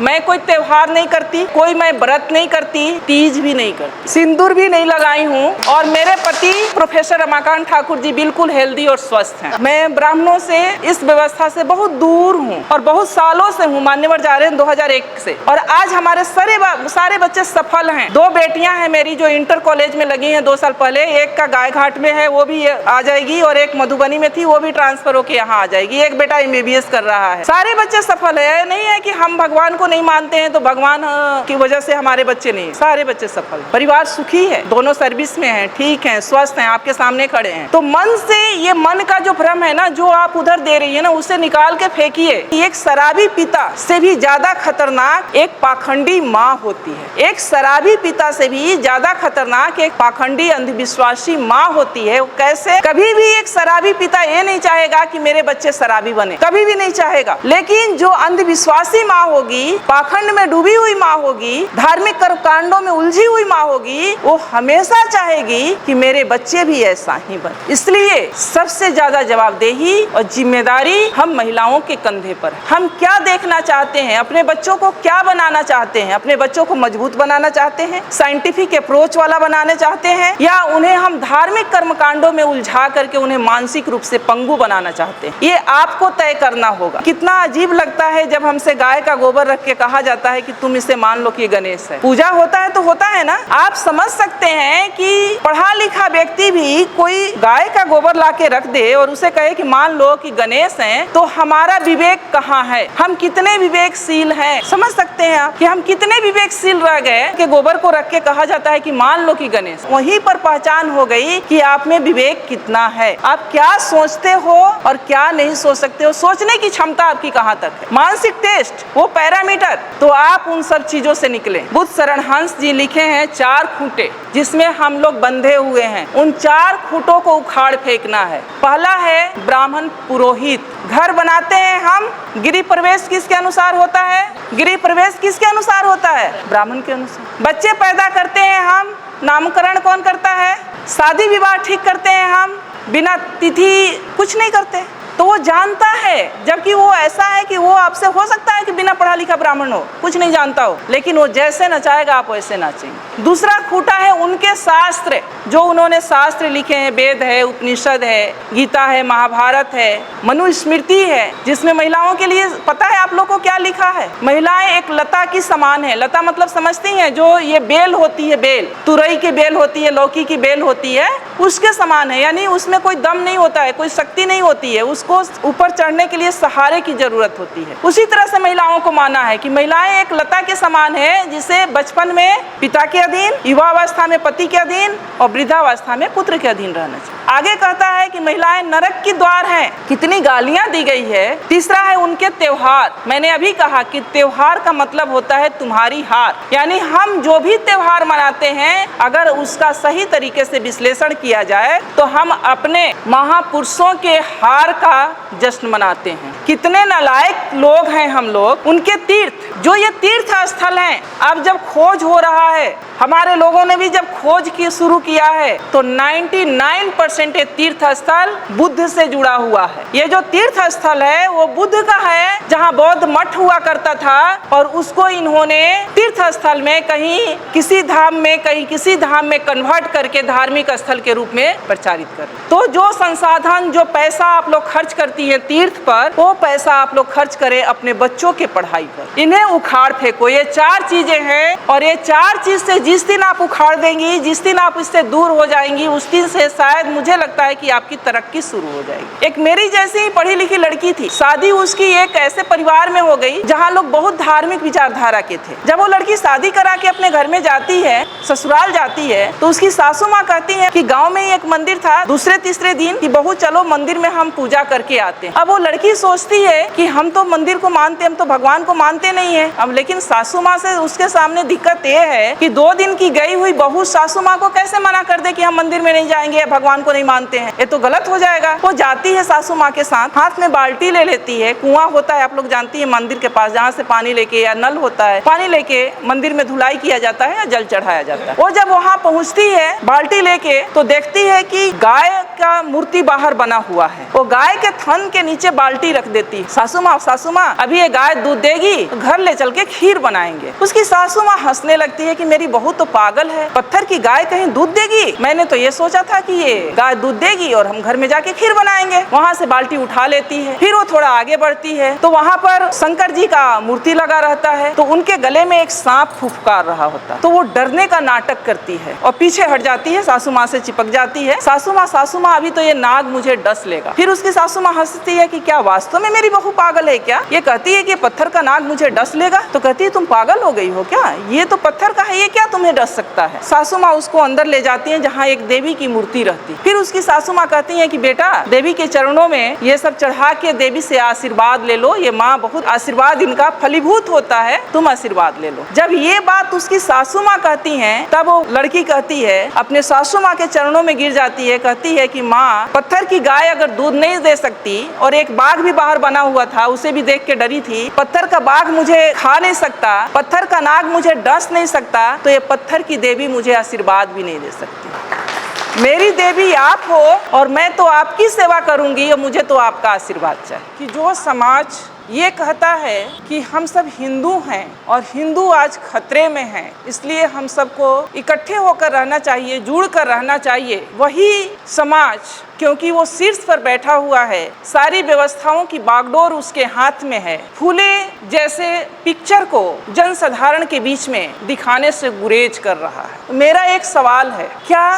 मैं कोई त्योहार नहीं करती, कोई मैं व्रत नहीं करती, तीज भी नहीं करती, सिंदूर भी नहीं लगाई हूँ। और मेरे पति प्रोफेसर रमाकांत ठाकुर जी बिल्कुल हेल्दी और स्वस्थ हैं। मैं ब्राह्मणों से, इस व्यवस्था से बहुत दूर हूँ और बहुत सालों से हूँ, मान्यवर जा रहे हैं 2001 से। और आज हमारे सारे बच्चे सफल हैं। 2 बेटियां हैं मेरी जो इंटर कॉलेज में लगी हैं 2 साल पहले। एक का गायघाट में है, वो भी आ जाएगी, और एक मधुबनी में थी, वो भी ट्रांसफर होके यहाँ आ जाएगी। एक बेटा MBBS कर रहा है। सारे बच्चे सफल है। नहीं है कि हम भगवान को नहीं मानते हैं तो भगवान की वजह से हमारे बच्चे नहीं, सारे बच्चे सफल। परिवार सुखी है, दोनों सर्विस में हैं, ठीक हैं, स्वस्थ हैं, आपके सामने खड़े हैं। तो मन से, ये मन का जो भ्रम है ना, जो आप उधर दे रही है ना, उसे निकाल के फेंकिए। एक शराबी पिता से भी ज्यादा खतरनाक एक पाखंडी माँ होती है। एक शराबी पिता से भी ज्यादा खतरनाक एक पाखंडी अंधविश्वासी माँ होती है। कैसे? कभी भी एक शराबी पिता ये नहीं चाहेगा कि मेरे बच्चे शराबी बने, कभी भी नहीं चाहेगा। लेकिन जो अंधविश्वासी माँ होगी, पाखंड में डूबी हुई माँ होगी, धार्मिक कर्मकांडों में उलझी हुई माँ होगी, वो हमेशा चाहेगी कि मेरे बच्चे भी ऐसा ही बने। इसलिए सबसे ज्यादा जवाबदेही और जिम्मेदारी हम महिलाओं के कंधे पर है। हम क्या देखना चाहते हैं, अपने बच्चों को क्या बनाना चाहते हैं? अपने बच्चों को मजबूत बनाना चाहते हैं, साइंटिफिक अप्रोच वाला बनाना चाहते हैं, या उन्हें हम धार्मिक कर्मकांडों में उलझा करके उन्हें मानसिक रूप से पंगु बनाना चाहते हैं? ये आपको तय करना होगा। कितना अजीब लगता है जब हमसे गाय का गोबर रख के कहा जाता है कि तुम इसे मान लो कि ये गणेश है। पूजा होता है तो होता है ना। आप समझ सकते हैं कि पढ़ा लिखा व्यक्ति भी कोई गाय का गोबर ला के रख दे और उसे कहे कि मान लो कि गणेश हैं, तो हमारा विवेक कहाँ है? हम कितने विवेकशील हैं? समझ सकते हैं आप कि हम कितने विवेकशील रह गए कि गोबर को रख के कहा जाता है कि मान लो कि गणेश। वहीं पर पहचान हो गई कि आप में विवेक कितना है, आप क्या सोचते हो और क्या नहीं सोच सकते हो, सोचने की क्षमता आपकी कहाँ तक है। मानसिक टेस्ट, वो पैरामीटर, तो आप उन सब चीजों से निकले। बुद्ध शरण हंस जी लिखे हैं 4 खूंटे जिसमें हम लोग बंधे हुए हैं। उन 4 खूंटों को उखाड़ फेंकना है। पहला है ब्राह्मण पुरोहित। घर बनाते हैं हम, गृह प्रवेश किसके अनुसार होता है? गृह प्रवेश किसके अनुसार होता है? ब्राह्मण के अनुसार। बच्चे पैदा करते हैं हम, नामकरण कौन करता है? शादी विवाह ठीक करते हैं हम, बिना तिथि कुछ नहीं करते। तो वो जानता है, जबकि वो ऐसा है कि वो आपसे हो सकता है कि बिना पढ़ा लिखा ब्राह्मण हो, कुछ नहीं जानता हो, लेकिन वो जैसे नचाएगा आप वैसे नाचेंगे। दूसरा खूंटा है उनके शास्त्र, जो उन्होंने शास्त्र लिखे हैं। वेद है, उपनिषद है, गीता है, महाभारत है, मनुस्मृति है, जिसमें महिलाओं के लिए पता है आप लोगों को क्या लिखा है? महिलाएं एक लता की समान है। लता मतलब समझती हैं, जो ये बेल होती है, बेल, तुरई की बेल होती है, लौकी की बेल होती है, उसके समान है। यानी उसमें कोई दम नहीं होता है, कोई शक्ति नहीं होती है, उसको ऊपर चढ़ने के लिए सहारे की जरूरत होती है। उसी तरह से महिलाओं को माना है कि महिलाएं एक लता के समान है, जिसे बचपन में पिता के अधीन, युवावस्था में पति के अधीन और वृद्धावस्था में पुत्र के अधीन रहना चाहिए। आगे कहता है कि महिलाएं नरक की द्वार हैं। कितनी गालियां दी गई है। तीसरा है उनके त्योहार। मैंने अभी कहा कि त्योहार का मतलब होता है तुम्हारी हार, यानी हम जो भी त्योहार मनाते हैं, अगर उसका सही तरीके से विश्लेषण किया जाए तो हम अपने महापुरुषों के हार का जश्न मनाते हैं। कितने नालायक लोग हैं हम लोग। उनके तीर्थ, जो ये तीर्थ स्थल हैं, अब जब खोज हो रहा है, हमारे लोगों ने भी जब खोज की शुरू किया है, तो 99% ये तीर्थ स्थल बुद्ध से जुड़ा हुआ है। ये जो तीर्थ स्थल है वो बुद्ध का है, जहाँ बौद्ध मठ हुआ करता था, और उसको इन्होंने तीर्थ स्थल में कहीं किसी धाम में, कहीं किसी धाम में कन्वर्ट करके धार्मिक स्थल के रूप में प्रचारित कर। तो जो संसाधन, जो पैसा आप लोग खर्च करती है तीर्थ पर, वो पैसा आप लोग खर्च करें अपने बच्चों के पढ़ाई पर। इन्हें उखाड़ फेंको। ये 4 चीजें हैं, और ये 4 चीज से जिस दिन आप उखाड़ देंगी, जिस दिन आप इससे दूर हो जाएंगी, उस दिन से शायद मुझे लगता है कि आपकी तरक्की शुरू हो जाएगी। एक मेरी जैसी ही पढ़ी लिखी लड़की थी, शादी उसकी एक ऐसे परिवार में हो गई जहाँ लोग बहुत धार्मिक विचारधारा के थे। जब वो लड़की शादी करा के अपने घर में जाती है, ससुराल जाती है, तो उसकी सासू माँ कहती है कि गाँव में एक मंदिर था, दूसरे तीसरे दिन कि बहू चलो मंदिर में हम पूजा करके आते हैं। अब वो लड़की सोचती है कि हम तो मंदिर को मानते, हम तो भगवान को मानते नहीं है। अब लेकिन सासू माँ से उसके सामने दिक्कत ये है कि 2 दिन की गई हुई बहू सासू माँ को कैसे मना कर दे कि हम मंदिर में नहीं जाएंगे, भगवान को नहीं मानते हैं, ये तो गलत हो जाएगा। वो जाती है सासू माँ के साथ, हाथ में बाल्टी ले लेती है, कुआं होता है आप लोग जानती है मंदिर के पास, जहाँ से पानी लेके, या नल होता है, पानी लेके मंदिर में धुलाई किया जाता है या जल चढ़ाया जाता है। वो जब वहाँ पहुँचती है बाल्टी लेके, तो देखती है कि गाय का मूर्ति बाहर बना हुआ है। वो गाय के थन के नीचे बाल्टी रख देती, सासू माँ अभी ये गाय दूध देगी तो घर ले चल के खीर बनाएंगे। उसकी सासू माँ हंसने लगती है कि मेरी बहू तो पागल है, पत्थर की गाय कहीं दूध देगी, मैंने तो ये सोचा था कि ये गाय दूध देगी और हम घर में जाके खीर बनाएंगे। वहाँ से बाल्टी उठा लेती है, फिर वो थोड़ा आगे बढ़ती है तो वहाँ पर शंकर जी का मूर्ति लगा रहता है, तो उनके गले में एक सांप फुफकार रहा होता है, तो वो डरने का नाटक करती है और पीछे हट जाती है, सासू माँ से चिपक जाती है। सासू माँ अभी तो ये नाग मुझे डस लेगा। फिर उसकी सासू माँ हंसती है कि क्या वास्तव में मेरी बहू पागल है क्या? ये कहती है कि पत्थर का नाग मुझे डस लेगा, तो कहती है तुम पागल हो गई हो क्या, ये तो पत्थर का है, ये क्या तुम्हें डस सकता है? सासू माँ उसको अंदर ले जाती है जहाँ एक देवी की मूर्ति रहती। फिर उसकी सासू माँ कहती है कि बेटा देवी के चरणों में ये सब चढ़ा के देवी से आशीर्वाद ले लो, ये माँ बहुत आशीर्वाद इनका फलीभूत होता है, तुम आशीर्वाद ले लो। जब ये बात उसकी सासू माँ कहती है तब वो लड़की कहती है, अपने सासू माँ के चरणों में गिर जाती है, कहती है कि माँ पत्थर की गाय अगर दूध नहीं दे सकती और एक बाघ भी बाहर बना हुआ था उसे भी देख के डरी थी, पत्थर का बाघ मुझे खा नहीं सकता, पत्थर का नाग मुझे डस नहीं सकता, तो ये पत्थर की देवी मुझे आशीर्वाद भी नहीं दे सकती। मेरी देवी आप हो और मैं तो आपकी सेवा करूंगी और मुझे तो आपका आशीर्वाद चाहिए। कि जो समाज ये कहता है कि हम सब हिंदू हैं और हिंदू आज खतरे में हैं, इसलिए हम सबको इकट्ठे होकर रहना चाहिए, जुड़ कर रहना चाहिए, वही समाज क्योंकि वो शीर्ष पर बैठा हुआ है, सारी व्यवस्थाओं की बागडोर उसके हाथ में है, फूले जैसे पिक्चर को जनसाधारण के बीच में दिखाने से गुरेज कर रहा है। मेरा एक सवाल है, क्या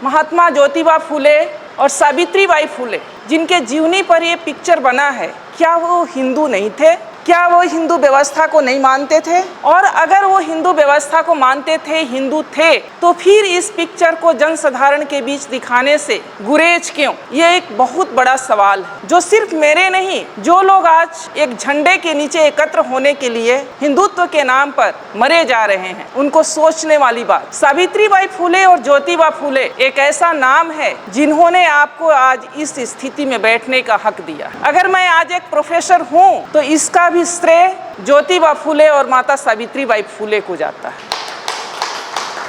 महात्मा ज्योतिबा फूले और सावित्री बाई फूले जिनके जीवनी पर ये पिक्चर बना है, क्या वो हिंदू नहीं थे? क्या वो हिंदू व्यवस्था को नहीं मानते थे? और अगर वो हिंदू व्यवस्था को मानते थे, हिंदू थे, तो फिर इस पिक्चर को जनसाधारण के बीच दिखाने से गुरेज क्यों? ये एक बहुत बड़ा सवाल है जो सिर्फ मेरे नहीं, जो लोग आज एक झंडे के नीचे एकत्र होने के लिए हिंदुत्व के नाम पर मरे जा रहे हैं, उनको सोचने वाली बात। सावित्री बाई फूले और ज्योतिबा फूले एक ऐसा नाम है जिन्होंने आपको आज इस स्थिति में बैठने का हक दिया। अगर मैं आज एक प्रोफेसर हूँ तो इसका भी श्रेय ज्योतिबा फूले और माता सावित्री बाई फूले को जाता है,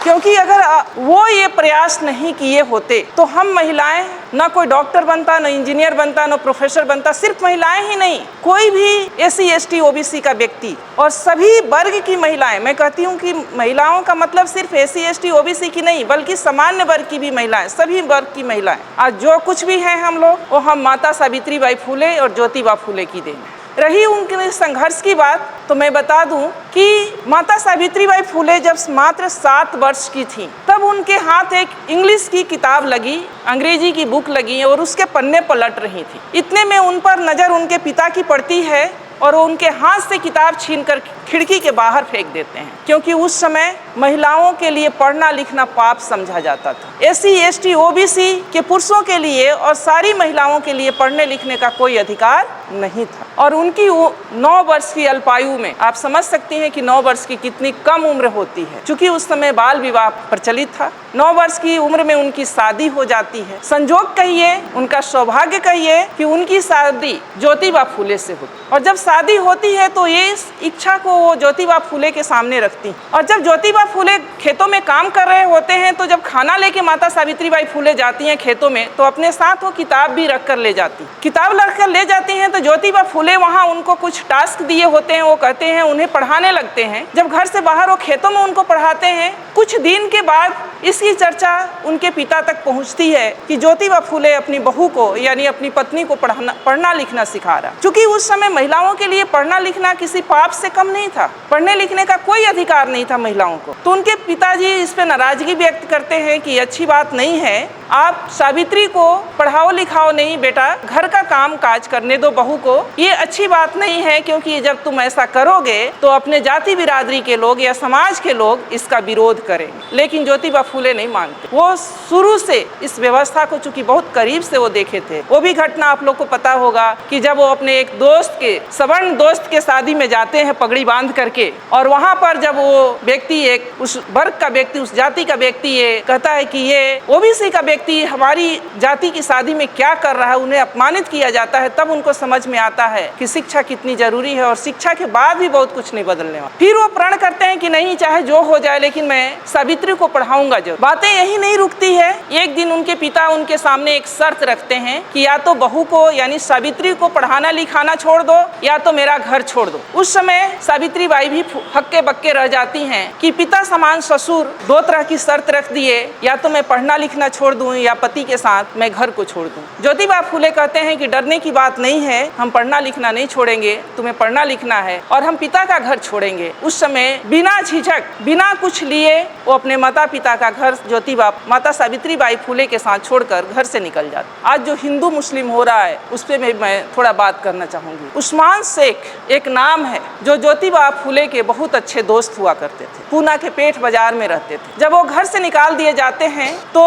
क्योंकि अगर वो ये प्रयास नहीं किए होते तो हम महिलाएं ना कोई डॉक्टर बनता, ना इंजीनियर बनता, ना प्रोफेसर बनता। सिर्फ महिलाएं ही नहीं, कोई भी SC ST OBC का व्यक्ति और सभी वर्ग की महिलाएं, मैं कहती हूँ कि महिलाओं का मतलब सिर्फ SC ST OBC की नहीं बल्कि सामान्य वर्ग की भी महिलाएं, सभी वर्ग की महिलाएं आज जो कुछ भी हैं हम लोग, वो हम माता सावित्री बाई फूले और ज्योतिबा फूले की देन है। रही उनके संघर्ष की बात, तो मैं बता दूं कि माता सावित्री बाई फूले जब मात्र 7 वर्ष की थी तब उनके हाथ एक इंग्लिश की किताब लगी, अंग्रेजी की बुक लगी और उसके पन्ने पलट रही थी। इतने में उन पर नज़र उनके पिता की पड़ती है और वो उनके हाथ से किताब छीनकर खिड़की के बाहर फेंक देते हैं, क्योंकि उस समय महिलाओं के लिए पढ़ना लिखना पाप समझा जाता था। SC ST OBC के पुरुषों के लिए और सारी महिलाओं के लिए पढ़ने लिखने का कोई अधिकार नहीं था। और उनकी 9 वर्ष की अल्पायु में आप समझ सकते हैं कि 9 वर्ष की कितनी कम उम्र होती है, क्योंकि उस समय बाल विवाह प्रचलित था। 9 वर्ष की उम्र में उनकी शादी हो जाती है। संजोग कहिए, उनका सौभाग्य कहिए कि उनकी शादी ज्योतिबा फूले से होती, और जब शादी होती है तो ये इस इच्छा को वो ज्योतिबा फूले के सामने रखती। और जब ज्योतिबा फूले खेतों में काम कर रहे होते हैं तो जब खाना लेके माता सावित्री बाई फूले जाती हैं खेतों में तो अपने साथ वो किताब भी रख कर ले जाती। किताब रख कर ले जाती हैं तो ज्योतिबा फूले वहाँ उनको कुछ टास्क दिए होते हैं, वो कहते हैं उन्हें पढ़ाने लगते हैं। जब घर से बाहर वो खेतों में उनको पढ़ाते हैं, कुछ दिन के बाद इसकी चर्चा उनके पिता तक पहुँचती है कि ज्योतिबा फूले अपनी बहू को यानी अपनी पत्नी को पढ़ना लिखना सिखा रहा। चूँकि उस समय महिलाओं के लिए पढ़ना लिखना किसी पाप से कम नहीं था, पढ़ने लिखने का कोई अधिकार नहीं था महिलाओं को। तो उनके पिताजी इस पे नाराजगी व्यक्त करते हैं कि अच्छी बात नहीं है, आप सावित्री को पढ़ाओ लिखाओ नहीं बेटा, घर का काम काज करने दो बहू को, ये अच्छी बात नहीं है, क्योंकि जब तुम ऐसा करोगे तो अपने जाति बिरादरी के लोग या समाज के लोग इसका विरोध करेंगे। लेकिन ज्योतिबा फूले नहीं मानते। वो शुरू से इस व्यवस्था को चूंकि बहुत करीब से वो देखे थे। वो भी घटना आप लोग को पता होगा कि जब वो अपने एक दोस्त के सवर्ण दोस्त के शादी में जाते हैं पगड़ी बांध बांध करके, और वहाँ पर जब वो व्यक्ति, एक उस वर्ग का व्यक्ति, उस जाति का व्यक्ति ये कहता है कि ये ओबीसी का व्यक्ति हमारी जाति की शादी में क्या कर रहा है, उन्हें अपमानित किया जाता है, तब उनको समझ में आता है कि शिक्षा कितनी जरूरी है और शिक्षा के बाद भी बहुत कुछ नहीं बदलने वाला। फिर वो प्रण करते हैं कि नहीं, चाहे जो हो जाए लेकिन मैं सावित्री को पढ़ाऊंगा जरूर। बातें यही नहीं रुकती है। एक दिन उनके पिता उनके सामने एक शर्त रखते हैं कि या तो बहू को यानी सावित्री को पढ़ाना लिखाना छोड़ दो या तो मेरा घर छोड़ दो। उस समय सावित्री बाई भी हक्के बक्के रह जाती हैं कि पिता समान ससुर दो तरह की शर्त रख दिए, या तो मैं पढ़ना लिखना छोड़ दूं या पति के साथ मैं घर को छोड़ दूं। ज्योतिबा फूले कहते हैं कि डरने की बात नहीं है, हम पढ़ना लिखना नहीं छोड़ेंगे, तुम्हें पढ़ना लिखना है और हम पिता का घर छोड़ेंगे। उस समय बिना झिझक बिना कुछ लिए वो अपने माता पिता का घर ज्योतिबा माता सावित्री बाई फूले के साथ छोड़कर घर से निकल जाते। आज जो हिंदू मुस्लिम हो रहा है उस पर मैं थोड़ा बात करना चाहूंगी। उस्मान शेख एक नाम है जो ज्योतिबा फूले के बहुत अच्छे दोस्त हुआ करते थे। पूना के पेठ बाजार में रहते थे। जब वो घर से निकाल दिए जाते हैं तो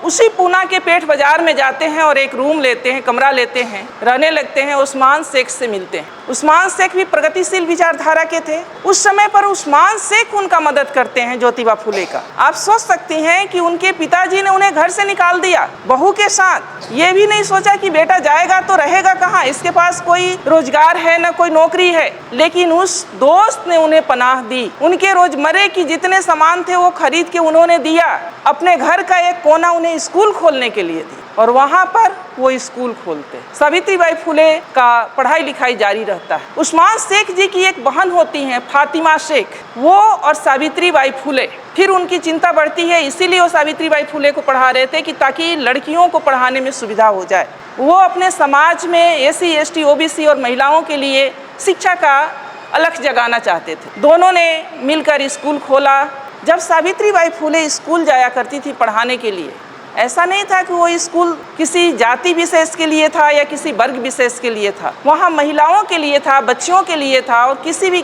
उसी पूना के पेठ बाजार में जाते हैं और एक रूम लेते हैं, कमरा लेते हैं, रहने लगते हैं। उस्मान शेख से मिलते हैं। उस्मान शेख भी प्रगतिशील विचारधारा के थे। उस समय पर उस्मान शेख उनका मदद करते हैं ज्योतिबा फूले का। आप सोच सकती हैं कि उनके पिताजी ने उन्हें घर से निकाल दिया बहू के साथ, ये भी नहीं सोचा कि बेटा जाएगा तो रहेगा कहाँ, इसके पास कोई रोजगार है न कोई नौकरी है, लेकिन उस दोस्त ने उन्हें पनाह दी। उनके रोजमर्रे की जितने सामान थे वो खरीद के उन्होंने दिया। अपने घर का एक कोना उन्हें स्कूल खोलने के लिए दी और वहाँ पर वो स्कूल खोलते। सावित्री बाई फूले का पढ़ाई लिखाई जारी रहता है। उस्मान शेख जी की एक बहन होती हैं फातिमा शेख, वो और सावित्री बाई फूले, फिर उनकी चिंता बढ़ती है, इसीलिए वो सावित्री बाई फूले को पढ़ा रहे थे कि ताकि लड़कियों को पढ़ाने में सुविधा हो जाए। वो अपने समाज में SC ST OBC और महिलाओं के लिए शिक्षा का अलख जगाना चाहते थे। दोनों ने मिलकर स्कूल खोला। जब सावित्री बाई फूले स्कूल जाया करती थी पढ़ाने के लिए, ऐसा नहीं था कि वो स्कूल किसी जाति विशेष के लिए था या किसी वर्ग विशेष के लिए था। वहाँ महिलाओं के लिए था, बच्चियों के लिए था और किसी भी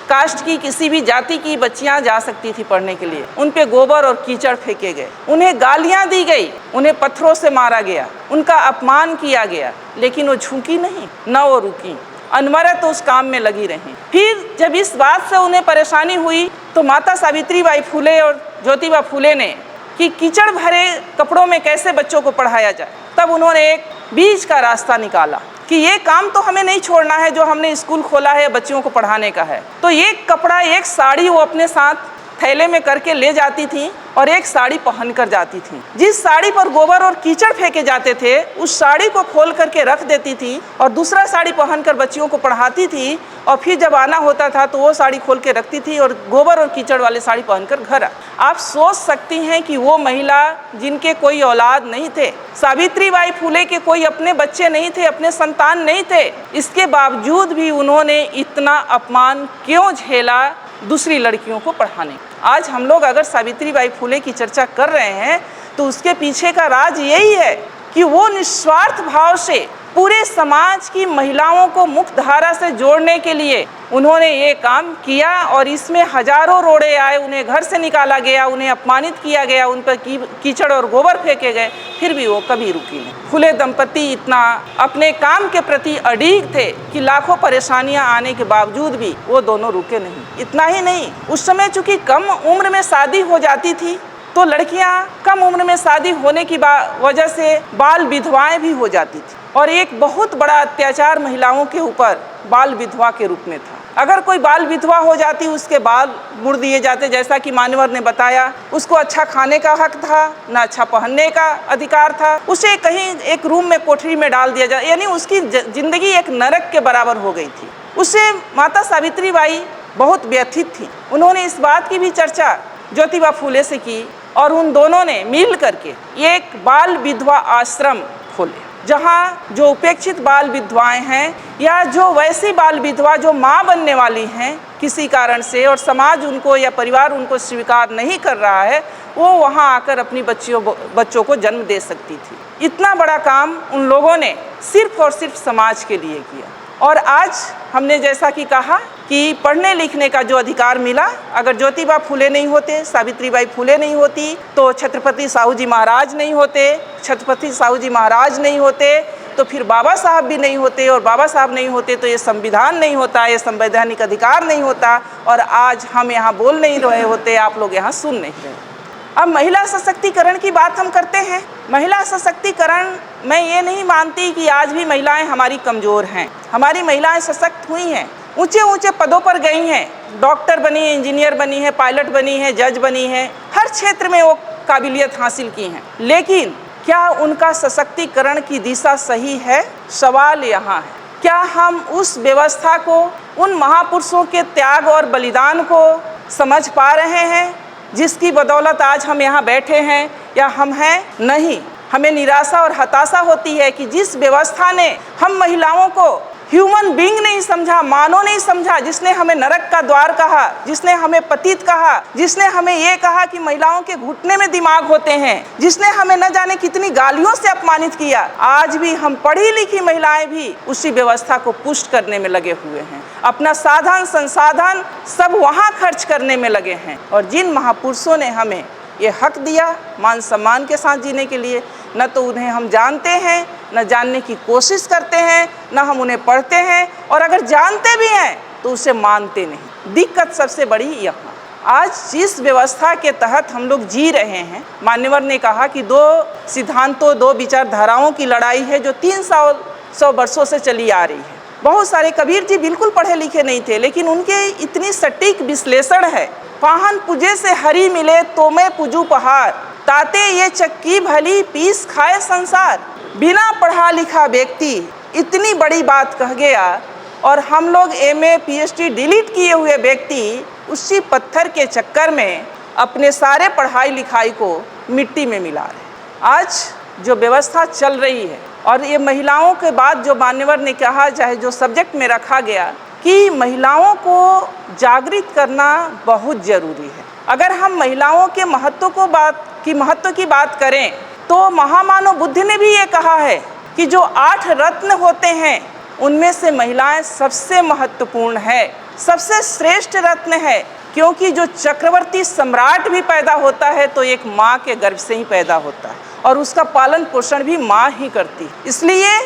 कास्ट की किसी भी जाति की बच्चियां जा सकती थी पढ़ने के लिए। उन पे गोबर और कीचड़ फेंके गए, उन्हें गालियां दी गई, उन्हें पत्थरों से मारा गया, उनका अपमान किया गया, लेकिन वो झुकी नहीं, न वो रुकी, अनवरत उस काम में लगी रही। फिर जब इस बात से उन्हें परेशानी हुई तो माता सावित्री बाई फूले और ज्योतिबा फूले ने कि कीचड़ भरे कपड़ों में कैसे बच्चों को पढ़ाया जाए, तब उन्होंने एक बीच का रास्ता निकाला कि ये काम तो हमें नहीं छोड़ना है जो हमने स्कूल खोला है बच्चियों को पढ़ाने का है। तो एक कपड़ा, एक साड़ी वो अपने साथ थैले में करके ले जाती थी और एक साड़ी पहन कर जाती थी। जिस साड़ी पर गोबर और कीचड़ फेंके जाते थे उस साड़ी को खोल करके रख देती थी और दूसरा साड़ी पहनकर बच्चियों को पढ़ाती थी, और फिर जब आना होता था तो वो साड़ी खोल के रखती थी और गोबर और कीचड़ वाली साड़ी पहनकर घर। आप सोच सकती हैं कि वो महिला जिनके कोई औलाद नहीं थे, सावित्री बाई फूले के कोई अपने बच्चे नहीं थे, अपने संतान नहीं थे, इसके बावजूद भी उन्होंने इतना अपमान क्यों झेला दूसरी लड़कियों को पढ़ाने। आज हम लोग अगर सावित्री बाई फूले की चर्चा कर रहे हैं तो उसके पीछे का राज यही है कि वो निस्वार्थ भाव से पूरे समाज की महिलाओं को मुख्य धारा से जोड़ने के लिए उन्होंने ये काम किया और इसमें हजारों रोड़े आए, उन्हें घर से निकाला गया, उन्हें अपमानित किया गया, उन पर कीचड़ और गोबर फेंके गए, फिर भी वो कभी रुकी नहीं। फूले दंपति इतना अपने काम के प्रति अड़िग थे कि लाखों परेशानियां आने के बावजूद भी वो दोनों रुके नहीं। इतना ही नहीं, उस समय चूंकि कम उम्र में शादी हो जाती थी तो लड़कियां कम उम्र में शादी होने की वजह से बाल विधवाएं भी हो जाती थी और एक बहुत बड़ा अत्याचार महिलाओं के ऊपर बाल विधवा के रूप में था। अगर कोई बाल विधवा हो जाती उसके बाल मुड़ दिए जाते, जैसा कि मान्यवर ने बताया। उसको अच्छा खाने का हक था, न अच्छा पहनने का अधिकार था, उसे कहीं एक रूम में कोठरी में डाल दिया जाए, यानी उसकी जिंदगी एक नरक के बराबर हो गई थी। उससे माता सावित्री बाई बहुत व्यथित थी। उन्होंने इस बात की भी चर्चा ज्योतिबा फूले से की और उन दोनों ने मिल करके एक बाल विधवा आश्रम खोले, जहाँ जो उपेक्षित बाल विधवाएं हैं या जो वैसी बाल विधवा जो माँ बनने वाली हैं किसी कारण से और समाज उनको या परिवार उनको स्वीकार नहीं कर रहा है, वो वहाँ आकर अपनी बच्चों को जन्म दे सकती थी। इतना बड़ा काम उन लोगों ने सिर्फ और सिर्फ समाज के लिए किया। और आज हमने जैसा कि कहा कि पढ़ने लिखने का जो अधिकार मिला, अगर ज्योतिबा फूले नहीं होते, सावित्री बाई फूले नहीं होती, तो छत्रपति साहू जी महाराज नहीं होते, छत्रपति साहू जी महाराज नहीं होते, तो फिर बाबा साहब भी नहीं होते, और बाबा साहब नहीं होते तो ये संविधान नहीं होता, ये संवैधानिक अधिकार नहीं होता, और आज हम यहाँ बोल नहीं रहे होते, आप लोग यहाँ सुन नहीं रहे। अब महिला सशक्तिकरण की बात हम करते हैं। महिला सशक्तिकरण, मैं ये नहीं मानती कि आज भी महिलाएं हमारी कमज़ोर हैं। हमारी महिलाएं सशक्त हुई हैं, ऊंचे ऊंचे पदों पर गई हैं, डॉक्टर बनी है, इंजीनियर बनी है, पायलट बनी है, जज बनी है, हर क्षेत्र में वो काबिलियत हासिल की हैं। लेकिन क्या उनका सशक्तिकरण की दिशा सही है? सवाल यहाँ है, क्या हम उस व्यवस्था को, उन महापुरुषों के त्याग और बलिदान को समझ पा रहे हैं जिसकी बदौलत आज हम यहाँ बैठे हैं, या हम हैं? नहीं। हमें निराशा और हताशा होती है कि जिस व्यवस्था ने हम महिलाओं को ह्यूमन बीइंग नहीं समझा, मानव नहीं समझा, जिसने हमें नरक का द्वार कहा, जिसने हमें पतित कहा, जिसने हमें ये कहा कि महिलाओं के घुटने में दिमाग होते हैं, जिसने हमें न जाने कितनी गालियों से अपमानित किया, आज भी हम पढ़ी लिखी महिलाएं भी उसी व्यवस्था को पुष्ट करने में लगे हुए हैं। अपना साधन संसाधन सब वहाँ खर्च करने में लगे हैं। और जिन महापुरुषों ने हमें ये हक दिया मान सम्मान के साथ जीने के लिए, न तो उन्हें हम जानते हैं, न जानने की कोशिश करते हैं, न हम उन्हें पढ़ते हैं, और अगर जानते भी हैं तो उसे मानते नहीं। दिक्कत सबसे बड़ी यहाँ, आज जिस व्यवस्था के तहत हम लोग जी रहे हैं, मान्यवर ने कहा कि दो सिद्धांतों, दो विचारधाराओं की लड़ाई है जो 300 वर्षों से चली आ रही है। बहुत सारे, कबीर जी बिल्कुल पढ़े लिखे नहीं थे, लेकिन उनके इतनी सटीक विश्लेषण है। पाहन पूजे से हरि मिले तो मैं पूजू पहाड़, ताते ये चक्की भली पीस खाए संसार। बिना पढ़ा लिखा व्यक्ति इतनी बड़ी बात कह गया, और हम लोग MA PhD डिलीट किए हुए व्यक्ति उसी पत्थर के चक्कर में अपने सारे पढ़ाई लिखाई को मिट्टी में मिला रहे। आज जो व्यवस्था चल रही है, और ये महिलाओं के बाद जो मान्यवर ने कहा, चाहे जो सब्जेक्ट में रखा गया कि महिलाओं को जागृत करना बहुत ज़रूरी है। अगर हम महिलाओं के महत्व की बात करें तो महामानव बुद्ध ने भी ये कहा है कि जो 8 रत्न होते हैं उनमें से महिलाएं सबसे महत्वपूर्ण है, सबसे श्रेष्ठ रत्न है। क्योंकि जो चक्रवर्ती सम्राट भी पैदा होता है तो एक माँ के गर्भ से ही पैदा होता है, और उसका पालन पोषण भी माँ ही करती है। इसलिए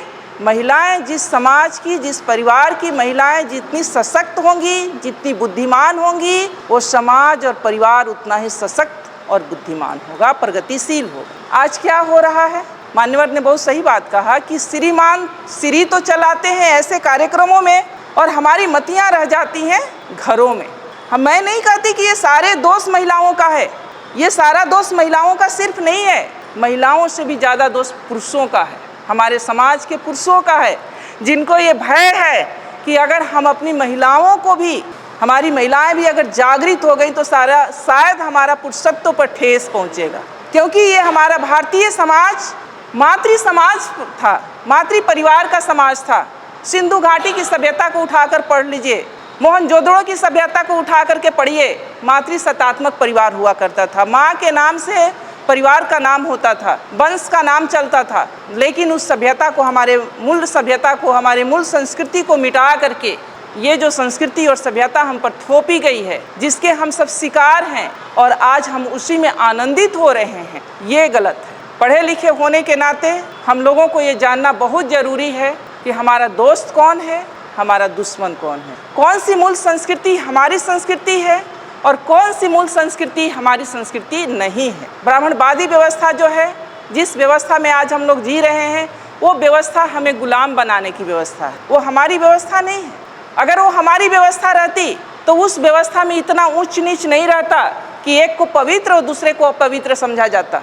महिलाएं, जिस समाज की, जिस परिवार की महिलाएं जितनी सशक्त होंगी, जितनी बुद्धिमान होंगी, वो समाज और परिवार उतना ही सशक्त और बुद्धिमान होगा, प्रगतिशील होगा। आज क्या हो रहा है? मान्यवर ने बहुत सही बात कहा कि श्रीमान श्री तो चलाते हैं ऐसे कार्यक्रमों में, और हमारी मतियाँ रह जाती हैं घरों में। मैं नहीं कहती कि ये सारे दोष महिलाओं का है, ये सारा दोष महिलाओं का सिर्फ नहीं है, महिलाओं से भी ज़्यादा दोष पुरुषों का है, हमारे समाज के पुरुषों का है, जिनको ये भय है कि अगर हम अपनी महिलाओं को भी, हमारी महिलाएं भी अगर जागृत हो गई तो शायद हमारा पुरुषत्व पर ठेस पहुंचेगा। क्योंकि ये हमारा भारतीय समाज मातृ समाज था, मातृ परिवार का समाज था। सिंधु घाटी की सभ्यता को उठाकर पढ़ लीजिए, मोहनजोदड़ो की सभ्यता को उठा करके पढ़िए, मातृ सत्तात्मक परिवार हुआ करता था। माँ के नाम से परिवार का नाम होता था, वंश का नाम चलता था। लेकिन उस सभ्यता को, हमारे मूल सभ्यता को, हमारे मूल संस्कृति को मिटा करके ये जो संस्कृति और सभ्यता हम पर थोपी गई है, जिसके हम सब शिकार हैं, और आज हम उसी में आनंदित हो रहे हैं, ये गलत है। पढ़े लिखे होने के नाते हम लोगों को ये जानना बहुत ज़रूरी है कि हमारा दोस्त कौन है, हमारा दुश्मन कौन है, कौन सी मूल संस्कृति हमारी संस्कृति है और कौन सी मूल संस्कृति हमारी संस्कृति नहीं है। ब्राह्मणवादी व्यवस्था जो है, जिस व्यवस्था में आज हम लोग जी रहे हैं, वो व्यवस्था हमें गुलाम बनाने की व्यवस्था है, वो हमारी व्यवस्था नहीं है। अगर वो हमारी व्यवस्था रहती तो उस व्यवस्था में इतना ऊंच नीच नहीं रहता कि एक को पवित्र और दूसरे को अपवित्र समझा जाता।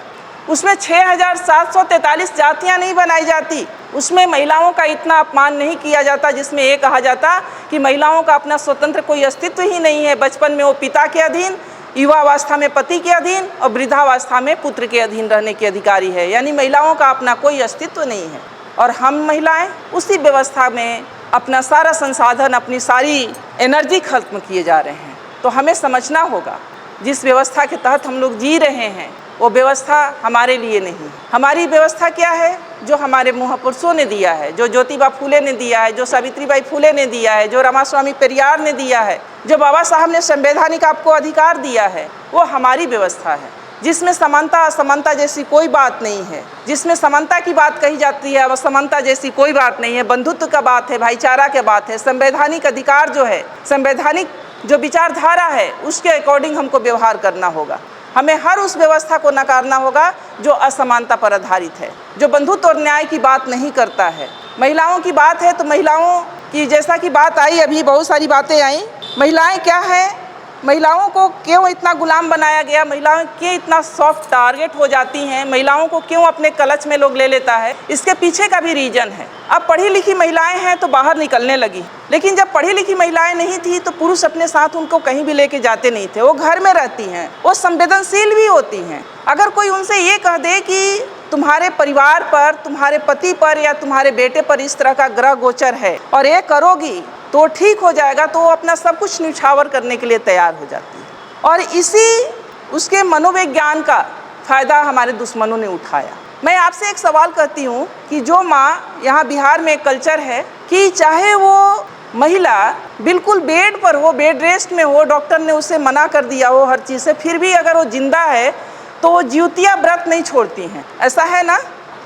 उसमें 6743 जातियां नहीं बनाई जाती, उसमें महिलाओं का इतना अपमान नहीं किया जाता जिसमें ये कहा जाता कि महिलाओं का अपना स्वतंत्र कोई अस्तित्व ही नहीं है। बचपन में वो पिता के अधीन, युवावस्था में पति के अधीन और वृद्धावस्था में पुत्र के अधीन रहने की अधिकारी है, यानी महिलाओं का अपना कोई अस्तित्व नहीं है। और हम महिलाएं उसी व्यवस्था में अपना सारा संसाधन, अपनी सारी एनर्जी खत्म किए जा रहे हैं। तो हमें समझना होगा, जिस व्यवस्था के तहत हम लोग जी रहे हैं वो व्यवस्था हमारे लिए नहीं है। हमारी व्यवस्था क्या है? जो हमारे महापुरुषों ने दिया है, जो ज्योतिबा फुले ने दिया है, जो सावित्रीबाई फुले ने दिया है, जो रामास्वामी पेरियार ने दिया है, जो बाबा साहब ने संवैधानिक आपको अधिकार दिया है, वो हमारी व्यवस्था है। जिसमें समानता असमानता जैसी कोई बात नहीं है, जिसमें समानता की बात कही जाती है, असमानता जैसी कोई बात नहीं है, बंधुत्व का बात है, भाईचारा की बात है, संवैधानिक अधिकार जो है, संवैधानिक जो विचारधारा है उसके अकॉर्डिंग हमको व्यवहार करना होगा। हमें हर उस व्यवस्था को नकारना होगा जो असमानता पर आधारित है, जो बंधुत्व और न्याय की बात नहीं करता है। महिलाओं की बात है तो महिलाओं की जैसा कि बात आई, अभी बहुत सारी बातें आई। महिलाएं क्या है, महिलाओं को क्यों इतना गुलाम बनाया गया, महिलाएं क्यों इतना सॉफ्ट टारगेट हो जाती हैं, महिलाओं को क्यों अपने कलच में लोग ले लेता है, इसके पीछे का भी रीजन है। अब पढ़ी लिखी महिलाएं हैं तो बाहर निकलने लगी, लेकिन जब पढ़ी लिखी महिलाएं नहीं थी तो पुरुष अपने साथ उनको कहीं भी लेके जाते नहीं थे। वो घर में रहती हैं, वो संवेदनशील भी होती हैं। अगर कोई उनसे ये कह दे कि तुम्हारे परिवार पर, तुम्हारे पति पर या तुम्हारे बेटे पर इस तरह का ग्रह गोचर है और ये करोगी तो ठीक हो जाएगा, तो वो अपना सब कुछ न्यौछावर करने के लिए तैयार हो जाती है। और इसी उसके मनोविज्ञान का फ़ायदा हमारे दुश्मनों ने उठाया। मैं आपसे एक सवाल करती हूँ कि जो माँ, यहाँ बिहार में कल्चर है कि चाहे वो महिला बिल्कुल बेड पर हो, बेड रेस्ट में हो, डॉक्टर ने उसे मना कर दिया हो हर चीज़ से, फिर भी अगर वो जिंदा है तो वो ज्योतिया व्रत नहीं छोड़ती हैं। ऐसा है ना,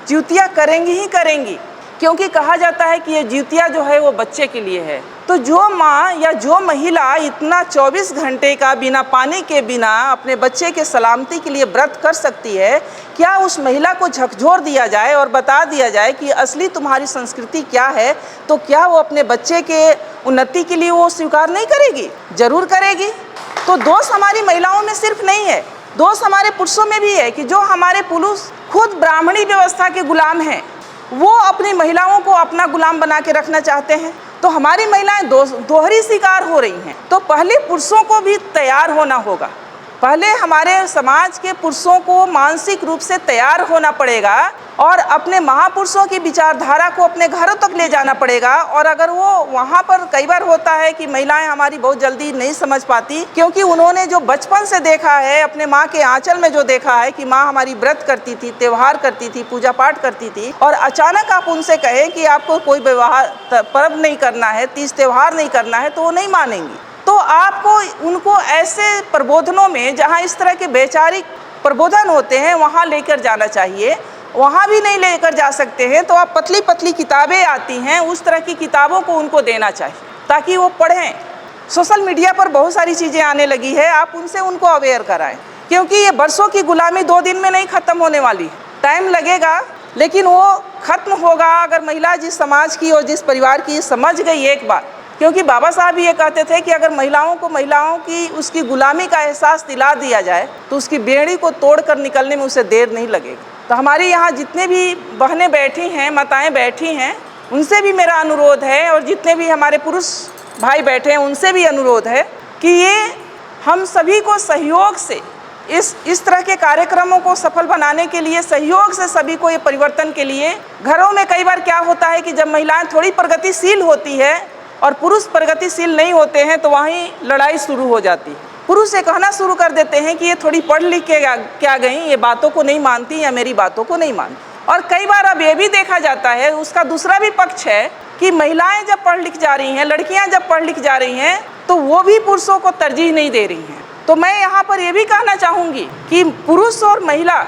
ज्योतिया करेंगी ही करेंगी, क्योंकि कहा जाता है कि ये ज्योतिया जो है वो बच्चे के लिए है। तो जो माँ या जो महिला इतना 24 घंटे का बिना पानी के, बिना अपने बच्चे के सलामती के लिए व्रत कर सकती है, क्या उस महिला को झकझोर दिया जाए और बता दिया जाए कि असली तुम्हारी संस्कृति क्या है, तो क्या वो अपने बच्चे के उन्नति के लिए वो स्वीकार नहीं करेगी? जरूर करेगी। तो दोष हमारी महिलाओं में सिर्फ नहीं है, दोष हमारे पुरुषों में भी है कि जो हमारे पुरुष खुद ब्राह्मणी व्यवस्था के गुलाम हैं, वो अपनी महिलाओं को अपना गुलाम बना के रखना चाहते हैं। तो हमारी महिलाएं दोहरी शिकार हो रही हैं। तो पहले पुरुषों को भी तैयार होना होगा, पहले हमारे समाज के पुरुषों को मानसिक रूप से तैयार होना पड़ेगा और अपने महापुरुषों की विचारधारा को अपने घरों तक ले जाना पड़ेगा। और अगर वो वहाँ पर, कई बार होता है कि महिलाएं हमारी बहुत जल्दी नहीं समझ पाती, क्योंकि उन्होंने जो बचपन से देखा है, अपने माँ के आंचल में जो देखा है कि माँ हमारी व्रत करती थी, त्यौहार करती थी, पूजा पाठ करती थी, और अचानक आप उनसे कहें कि आपको कोई व्यवहार पर्व नहीं करना है, तीज त्यौहार नहीं करना है, तो वो नहीं मानेंगी। तो आपको उनको ऐसे प्रबोधनों में, जहाँ इस तरह के वैचारिक प्रबोधन होते हैं, वहाँ लेकर जाना चाहिए। वहाँ भी नहीं लेकर जा सकते हैं तो आप पतली पतली किताबें आती हैं, उस तरह की किताबों को उनको देना चाहिए ताकि वो पढ़ें। सोशल मीडिया पर बहुत सारी चीज़ें आने लगी है, आप उनसे उनको अवेयर कराएं, क्योंकि ये बरसों की गुलामी 2 दिन में नहीं ख़त्म होने वाली है। टाइम लगेगा, लेकिन वो ख़त्म होगा अगर महिला जिस समाज की और जिस परिवार की समझ गई एक बार। क्योंकि बाबा साहब ये कहते थे कि अगर महिलाओं की उसकी गुलामी का एहसास दिला दिया जाए तो उसकी बेड़ी को तोड़कर निकलने में उसे देर नहीं लगेगी। तो हमारे यहाँ जितने भी बहनें बैठी हैं, माताएं बैठी हैं, उनसे भी मेरा अनुरोध है, और जितने भी हमारे पुरुष भाई बैठे हैं उनसे भी अनुरोध है कि ये हम सभी को सहयोग से इस तरह के कार्यक्रमों को सफल बनाने के लिए, सहयोग से सभी को ये परिवर्तन के लिए, घरों में कई बार क्या होता है कि जब महिलाएं थोड़ी प्रगतिशील होती है और पुरुष प्रगतिशील नहीं होते हैं तो वहीं लड़ाई शुरू हो जाती है। पुरुष ये कहना शुरू कर देते हैं कि ये थोड़ी पढ़ लिख के क्या गई, ये बातों को नहीं मानती या मेरी बातों को नहीं मानती। और कई बार अब ये भी देखा जाता है, उसका दूसरा भी पक्ष है कि महिलाएं जब पढ़ लिख जा रही हैं, लड़कियां जब पढ़ लिख जा रही हैं, तो वो भी पुरुषों को तरजीह नहीं दे रही हैं। तो मैं यहाँ पर ये भी कहना चाहूँगी कि पुरुष और महिला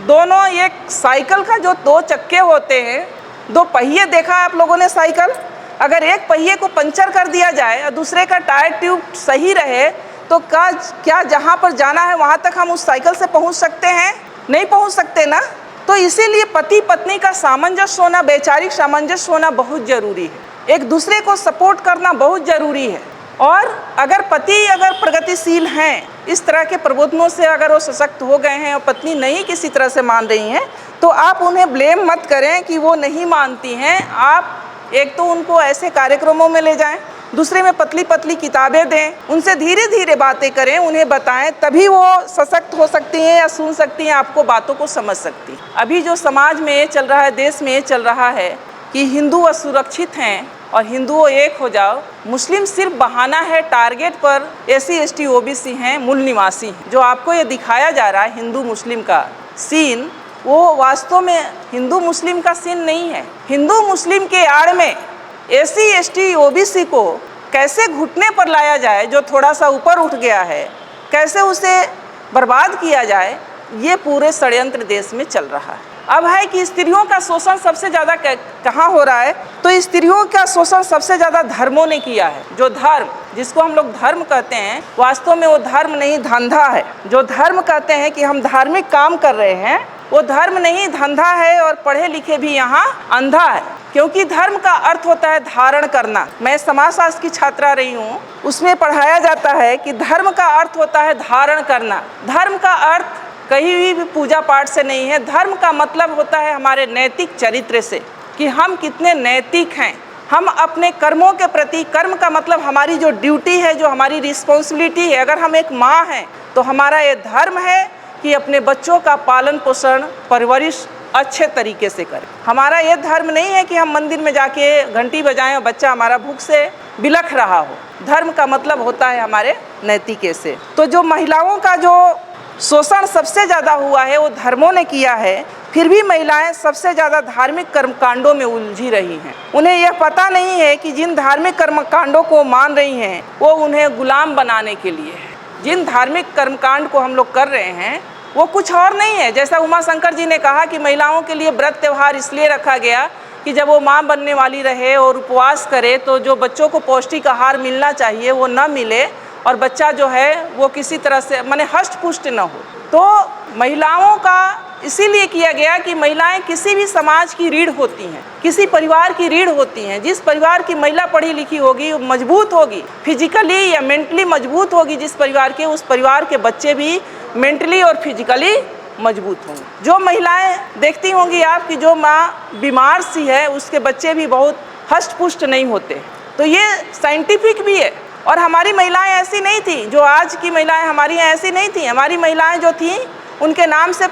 दोनों एक साइकिल का जो 2 चक्के होते हैं, 2 पहिए देखा आप लोगों ने साइकिल, अगर एक पहिए को पंचर कर दिया जाए और दूसरे का टायर ट्यूब सही रहे तो क्या जहाँ पर जाना है वहाँ तक हम उस साइकिल से पहुँच सकते हैं? नहीं पहुँच सकते ना। तो इसीलिए पति पत्नी का सामंजस्य होना, वैचारिक सामंजस्य होना बहुत ज़रूरी है, एक दूसरे को सपोर्ट करना बहुत ज़रूरी है। और अगर पति अगर प्रगतिशील हैं, इस तरह के प्रबोधनों से अगर वो सशक्त हो गए हैं और पत्नी नहीं किसी तरह से मान रही हैं, तो आप उन्हें ब्लेम मत करें कि वो नहीं मानती हैं। आप एक तो उनको ऐसे कार्यक्रमों में ले जाएं, दूसरे में पतली पतली किताबें दें, उनसे धीरे धीरे बातें करें, उन्हें बताएं, तभी वो सशक्त हो सकती हैं या सुन सकती हैं, आपको बातों को समझ सकती हैं। अभी जो समाज में ये चल रहा है, देश में ये चल रहा है कि हिंदू असुरक्षित हैं और हिंदुओं एक हो जाओ, मुस्लिम सिर्फ बहाना है, टारगेट पर SC ST OBC हैं, मूल निवासी हैं। जो आपको ये दिखाया जा रहा है हिंदू मुस्लिम का सीन, वो वास्तव में हिंदू मुस्लिम का सीन नहीं है। हिंदू मुस्लिम के आड़ में SC ST OBC को कैसे घुटने पर लाया जाए, जो थोड़ा सा ऊपर उठ गया है, कैसे उसे बर्बाद किया जाए, ये पूरे षड्यंत्र देश में चल रहा है। अब है कि स्त्रियों का शोषण सबसे ज़्यादा कहाँ हो रहा है, तो स्त्रियों का शोषण सबसे ज़्यादा धर्मों ने किया है। जो धर्म, जिसको हम लोग धर्म कहते हैं, वास्तव में वो धर्म नहीं धंधा है। जो धर्म कहते हैं कि हम धार्मिक काम कर रहे हैं, वो धर्म नहीं धंधा है। और पढ़े लिखे भी यहाँ अंधा है, क्योंकि धर्म का अर्थ होता है धारण करना। मैं समाजशास्त्र की छात्रा रही हूँ, उसमें पढ़ाया जाता है कि धर्म का अर्थ होता है धारण करना। धर्म का अर्थ कहीं भी पूजा पाठ से नहीं है। धर्म का मतलब होता है हमारे नैतिक चरित्र से, कि हम कितने नैतिक हैं। हम अपने कर्मों के प्रति, कर्म का मतलब हमारी जो ड्यूटी है, जो हमारी रिस्पॉन्सिबिलिटी है। अगर हम एक माँ हैं तो हमारा ये धर्म है कि अपने बच्चों का पालन पोषण, परवरिश अच्छे तरीके से करें। हमारा ये धर्म नहीं है कि हम मंदिर में जाके घंटी बजाएं और बच्चा हमारा भूख से बिलख रहा हो। धर्म का मतलब होता है हमारे नैतिके से। तो जो महिलाओं का जो शोषण सबसे ज़्यादा हुआ है वो धर्मों ने किया है। फिर भी महिलाएं सबसे ज़्यादा धार्मिक कर्मकांडों में उलझी रही हैं। उन्हें यह पता नहीं है कि जिन धार्मिक कर्मकांडों को मान रही हैं वो उन्हें गुलाम बनाने के लिए है। जिन धार्मिक कर्मकांड को हम लोग कर रहे हैं वो कुछ और नहीं है। जैसा उमा शंकर जी ने कहा कि महिलाओं के लिए व्रत त्यौहार इसलिए रखा गया कि जब वो माँ बनने वाली रहे और उपवास करे तो जो बच्चों को पौष्टिक आहार मिलना चाहिए वो न मिले और बच्चा जो है वो किसी तरह से माने हष्ट पुष्ट न हो। तो महिलाओं का इसीलिए किया गया कि महिलाएं किसी भी समाज की रीढ़ होती हैं, किसी परिवार की रीढ़ होती हैं। जिस परिवार की महिला पढ़ी लिखी होगी, मजबूत होगी, फिजिकली या मेंटली मजबूत होगी जिस परिवार के, उस परिवार के बच्चे भी मेंटली और फिजिकली मजबूत होंगे। जो महिलाएं देखती होंगी आप कि जो माँ बीमार सी है उसके बच्चे भी बहुत हष्ट पुष्ट नहीं होते। तो ये साइंटिफिक भी है। और हमारी महिलाएं ऐसी नहीं थी, जो आज की महिलाएं हमारी हैं ऐसी नहीं थी। हमारी महिलाएं जो थीं उनके नाम से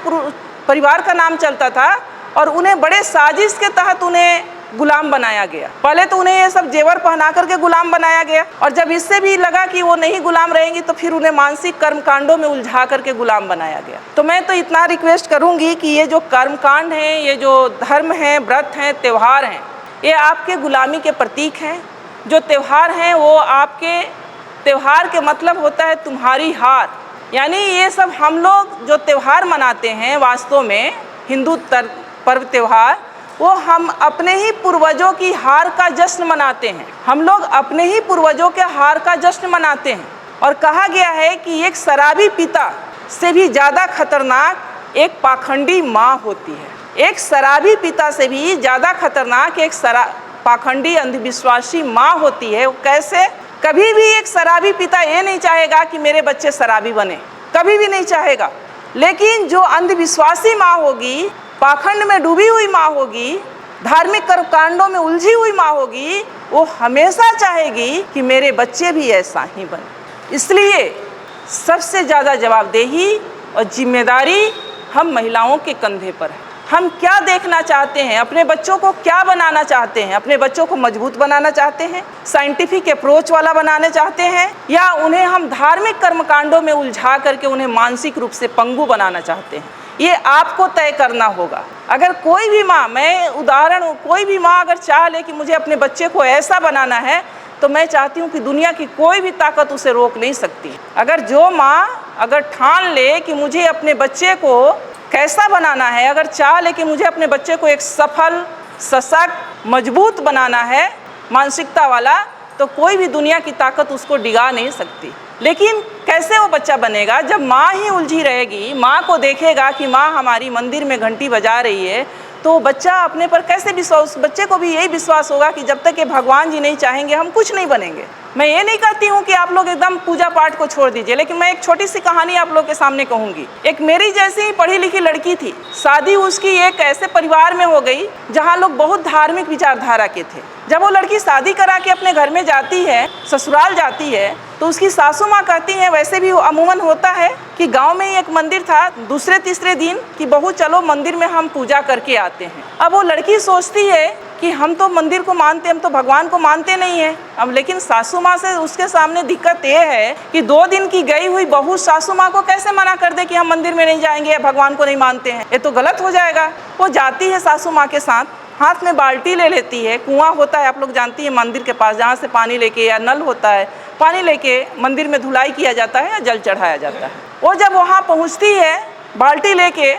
परिवार का नाम चलता था और उन्हें बड़े साजिश के तहत उन्हें गुलाम बनाया गया। पहले तो उन्हें ये सब जेवर पहना करके गुलाम बनाया गया और जब इससे भी लगा कि वो नहीं गुलाम रहेंगी तो फिर उन्हें मानसिक कर्मकांडों में उलझा करके गुलाम बनाया गया। तो मैं तो इतना रिक्वेस्ट करूंगी कि ये जो कर्मकांड हैं, ये जो धर्म हैं, व्रत हैं, त्यौहार हैं, ये आपके गुलामी के प्रतीक हैं। जो त्यौहार हैं वो आपके, त्यौहार के मतलब होता है तुम्हारी हार। यानी ये सब हम लोग जो त्यौहार मनाते हैं वास्तव में हिंदू पर्व त्यौहार, वो हम अपने ही पूर्वजों की हार का जश्न मनाते हैं। हम लोग अपने ही पूर्वजों के हार का जश्न मनाते हैं। और कहा गया है कि एक शराबी पिता से भी ज़्यादा खतरनाक एक पाखंडी माँ होती है। एक शराबी पिता से भी ज़्यादा खतरनाक एक पाखंडी अंधविश्वासी माँ होती है। कैसे? कभी भी एक शराबी पिता ये नहीं चाहेगा कि मेरे बच्चे शराबी बने, कभी भी नहीं चाहेगा। लेकिन जो अंधविश्वासी माँ होगी, पाखंड में डूबी हुई माँ होगी, धार्मिक कर्मकांडों में उलझी हुई माँ होगी, वो हमेशा चाहेगी कि मेरे बच्चे भी ऐसा ही बने। इसलिए सबसे ज़्यादा जवाबदेही और जिम्मेदारी हम महिलाओं के कंधे पर है। हम क्या देखना चाहते हैं, अपने बच्चों को क्या बनाना चाहते हैं? अपने बच्चों को मजबूत बनाना चाहते हैं, साइंटिफिक अप्रोच वाला बनाना चाहते हैं, या उन्हें हम धार्मिक कर्मकांडों में उलझा करके उन्हें मानसिक रूप से पंगु बनाना चाहते हैं? ये आपको तय करना होगा। अगर कोई भी माँ, मैं उदाहरण, कोई भी माँ अगर चाह ले कि मुझे अपने बच्चे को ऐसा बनाना है, तो मैं चाहती हूँ कि दुनिया की कोई भी ताकत उसे रोक नहीं सकती। अगर जो माँ अगर ठान ले कि मुझे अपने बच्चे को कैसा बनाना है, अगर चाह ले कि मुझे अपने बच्चे को एक सफल, सशक्त, मजबूत बनाना है मानसिकता वाला, तो कोई भी दुनिया की ताकत उसको डिगा नहीं सकती। लेकिन कैसे वो बच्चा बनेगा? जब माँ ही उलझी रहेगी, माँ को देखेगा कि माँ हमारी मंदिर में घंटी बजा रही है, तो बच्चा अपने पर कैसे विश्वास, बच्चे को भी यही विश्वास होगा कि जब तक कि भगवान जी नहीं चाहेंगे हम कुछ नहीं बनेंगे। मैं ये नहीं कहती हूँ कि आप लोग एकदम पूजा पाठ को छोड़ दीजिए, लेकिन मैं एक छोटी सी कहानी आप लोग के सामने कहूँगी। एक मेरी जैसी ही पढ़ी लिखी लड़की थी, शादी उसकी एक ऐसे परिवार में हो गई जहाँ लोग बहुत धार्मिक विचारधारा के थे। जब वो लड़की शादी करा के अपने घर में जाती है, ससुराल जाती है, तो उसकी सासू माँ कहती हैं, वैसे भी अमूमन होता है कि गांव में ही एक मंदिर था, दूसरे तीसरे दिन कि बहू चलो मंदिर में हम पूजा करके आते हैं। अब वो लड़की सोचती है कि हम तो मंदिर को मानते, हम तो भगवान को मानते नहीं है। अब लेकिन सासू माँ से उसके सामने दिक्कत ये है कि 2 दिन की गई हुई बहू सासू माँ को कैसे मना कर दे कि हम मंदिर में नहीं जाएंगे, भगवान को नहीं मानते हैं, ये तो गलत हो जाएगा। वो जाती है सासू माँ के साथ, हाथ में बाल्टी ले लेती है, कुआं होता है आप लोग जानती है मंदिर के पास, जहाँ से पानी लेके, या नल होता है, पानी लेके मंदिर में धुलाई किया जाता है या जल चढ़ाया जाता है। वो जब वहाँ पहुँचती है बाल्टी लेके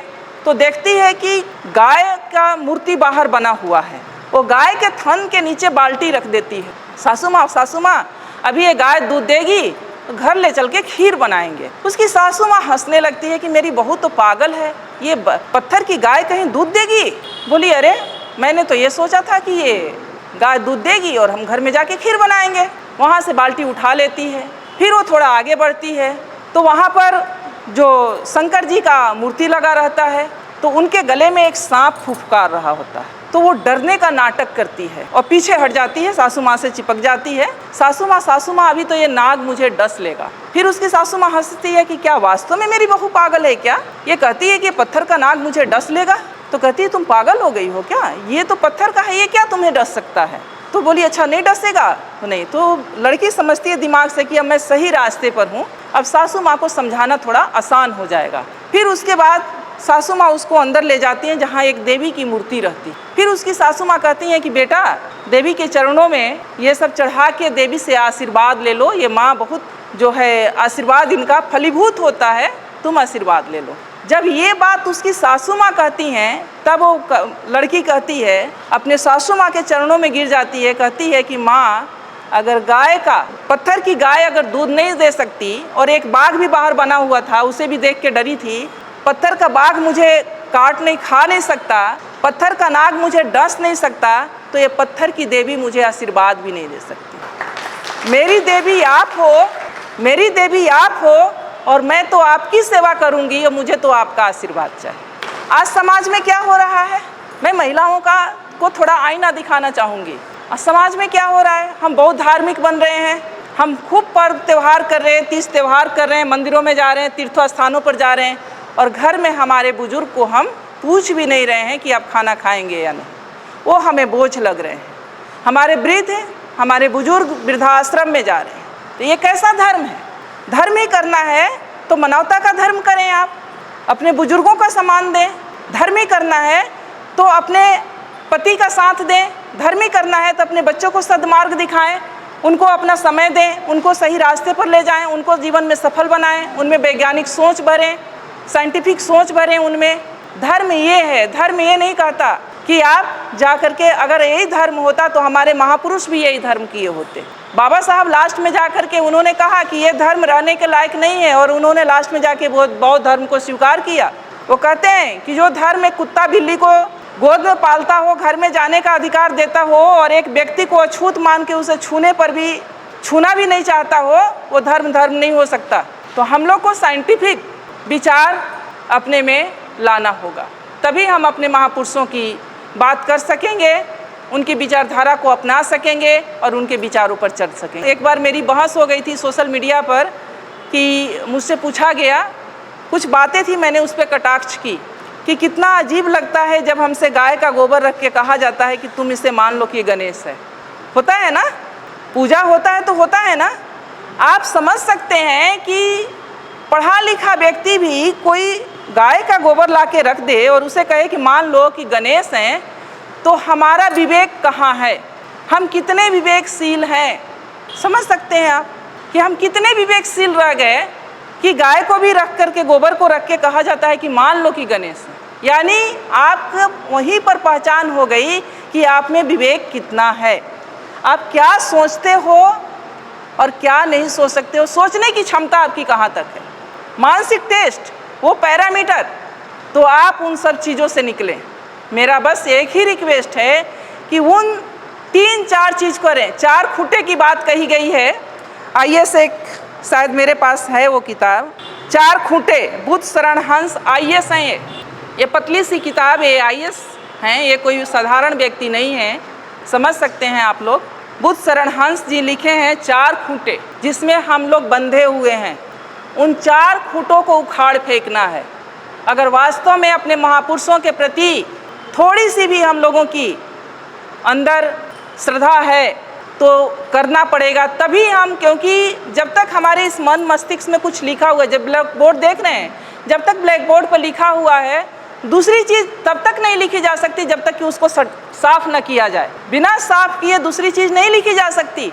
तो देखती है कि गाय का मूर्ति बाहर बना हुआ है। वो गाय के थन के नीचे बाल्टी रख देती है। सासू माँ अभी ये गाय दूध देगी तो घर ले चल के खीर बनाएंगे। उसकी सासू माँ हंसने लगती है कि मेरी बहू तो पागल है, ये पत्थर की गाय कहीं दूध देगी। बोली अरे मैंने तो ये सोचा था कि ये गाय दूध देगी और हम घर में जाके खीर बनाएंगे। वहाँ से बाल्टी उठा लेती है। फिर वो थोड़ा आगे बढ़ती है तो वहाँ पर जो शंकर जी का मूर्ति लगा रहता है तो उनके गले में एक सांप फुफकार रहा होता है। तो वो डरने का नाटक करती है और पीछे हट जाती है, सासू माँ से चिपक जाती है। सासू माँ अभी तो ये नाग मुझे डस लेगा। फिर उसकी सासू माँ हंसती है कि क्या वास्तव में मेरी बहू पागल है क्या? ये कहती है कि पत्थर का नाग मुझे डस लेगा। तो कहती है तुम पागल हो गई हो क्या? ये तो पत्थर का है, ये क्या तुम्हें डस सकता है? तो बोली अच्छा नहीं डसेगा तो नहीं। तो लड़की समझती है दिमाग से कि अब मैं सही रास्ते पर हूँ, अब सासू माँ को समझाना थोड़ा आसान हो जाएगा। फिर उसके बाद सासू माँ उसको अंदर ले जाती हैं जहाँ एक देवी की मूर्ति रहती। फिर उसकी सासू माँ कहती हैं कि बेटा देवी के चरणों में ये सब चढ़ा के देवी से आशीर्वाद ले लो, ये माँ बहुत जो है आशीर्वाद इनका फलीभूत होता है, तुम आशीर्वाद ले लो। जब ये बात उसकी सासू माँ कहती हैं तब वो लड़की कहती है, अपने सासू माँ के चरणों में गिर जाती है, कहती है कि माँ अगर गाय का पत्थर की गाय अगर दूध नहीं दे सकती और एक बाघ भी बाहर बना हुआ था उसे भी देख के डरी थी, पत्थर का बाघ मुझे काट नहीं खा नहीं सकता, पत्थर का नाग मुझे डस नहीं सकता, तो ये पत्थर की देवी मुझे आशीर्वाद भी नहीं दे सकती। मेरी देवी आप हो, मेरी देवी आप हो और मैं तो आपकी सेवा करूंगी और मुझे तो आपका आशीर्वाद चाहिए। आज समाज में क्या हो रहा है, मैं महिलाओं को थोड़ा आईना दिखाना चाहूँगी। आज समाज में क्या हो रहा है, हम बहुत धार्मिक बन रहे हैं, हम खूब पर्व त्यौहार कर रहे हैं, तीज त्यौहार कर रहे हैं, मंदिरों में जा रहे हैं, तीर्थ स्थानों पर जा रहे हैं और घर में हमारे बुजुर्ग को हम पूछ भी नहीं रहे हैं कि आप खाना खाएंगे या नहीं। वो हमें बोझ लग रहे हैं। हमारे वृद्ध हैं, हमारे बुजुर्ग वृद्धाश्रम में जा रहे हैं। तो ये कैसा धर्म है? धर्म ही करना है तो मानवता का धर्म करें, आप अपने बुजुर्गों का सम्मान दें। धर्म ही करना है तो अपने पति का साथ दें। धर्म ही करना है तो अपने बच्चों को सद्मार्ग दिखाएं, उनको अपना समय दें, उनको सही रास्ते पर ले जाएं, उनको जीवन में सफल बनाएं, उनमें वैज्ञानिक सोच भरें, साइंटिफिक सोच भरें उनमें। धर्म ये है, धर्म ये नहीं कहता कि आप जा करके, अगर यही धर्म होता तो हमारे महापुरुष भी यही धर्म किए होते। बाबा साहब लास्ट में जा करके उन्होंने कहा कि ये धर्म रहने के लायक नहीं है और उन्होंने लास्ट में जाके बौद्ध धर्म को स्वीकार किया। वो कहते हैं कि जो धर्म एक कुत्ता बिल्ली को गोद में पालता हो, घर में जाने का अधिकार देता हो और एक व्यक्ति को अछूत मान के उसे छूने पर भी छूना भी नहीं चाहता हो, वो धर्म नहीं हो सकता। तो हम लोग को साइंटिफिक विचार अपने में लाना होगा, तभी हम अपने महापुरुषों की बात कर सकेंगे, उनकी विचारधारा को अपना सकेंगे और उनके विचारों पर चल सकेंगे। एक बार मेरी बहस हो गई थी सोशल मीडिया पर कि मुझसे पूछा गया, कुछ बातें थी, मैंने उस पर कटाक्ष की कि कितना अजीब लगता है जब हमसे गाय का गोबर रख के कहा जाता है कि तुम इसे मान लो कि गणेश है। होता है ना, पूजा होता है तो होता है ना। आप समझ सकते हैं कि पढ़ा लिखा व्यक्ति भी कोई गाय का गोबर ला के रख दे और उसे कहे कि मान लो कि गणेश हैं, तो हमारा विवेक कहाँ है? हम कितने विवेकशील हैं? समझ सकते हैं आप कि हम कितने विवेकशील रह गए कि गाय को भी रख करके, गोबर को रख के कहा जाता है कि मान लो कि गणेश है। यानी आप वहीं पर पहचान हो गई कि आप में विवेक कितना है, आप क्या सोचते हो और क्या नहीं सोच सकते हो, सोचने की क्षमता आपकी कहाँ तक है। मानसिक टेस्ट, वो पैरामीटर, तो आप उन सब चीज़ों से निकलें। मेरा बस एक ही रिक्वेस्ट है कि उन 3-4 चीज़ करें। 4 खूंटे की बात कही गई है। IAS एक शायद मेरे पास है वो किताब, 4 खूंटे, बुद्ध शरण हंस IAS हैं। ये पतली सी किताब है, IAS हैं, ये कोई साधारण व्यक्ति नहीं है, समझ सकते हैं आप लोग। बुद्ध शरण हंस जी लिखे हैं 4 खूंटे, जिसमें हम लोग बंधे हुए हैं। उन 4 खूंटों को उखाड़ फेंकना है। अगर वास्तव में अपने महापुरुषों के प्रति थोड़ी सी भी हम लोगों की अंदर श्रद्धा है तो करना पड़ेगा, तभी हम, क्योंकि जब तक हमारे इस मन मस्तिष्क में कुछ लिखा हुआ है, जब ब्लैक बोर्ड देख रहे हैं, जब तक ब्लैक बोर्ड पर लिखा हुआ है, दूसरी चीज़ तब तक नहीं लिखी जा सकती जब तक कि उसको साफ न किया जाए। बिना साफ किए दूसरी चीज़ नहीं लिखी जा सकती।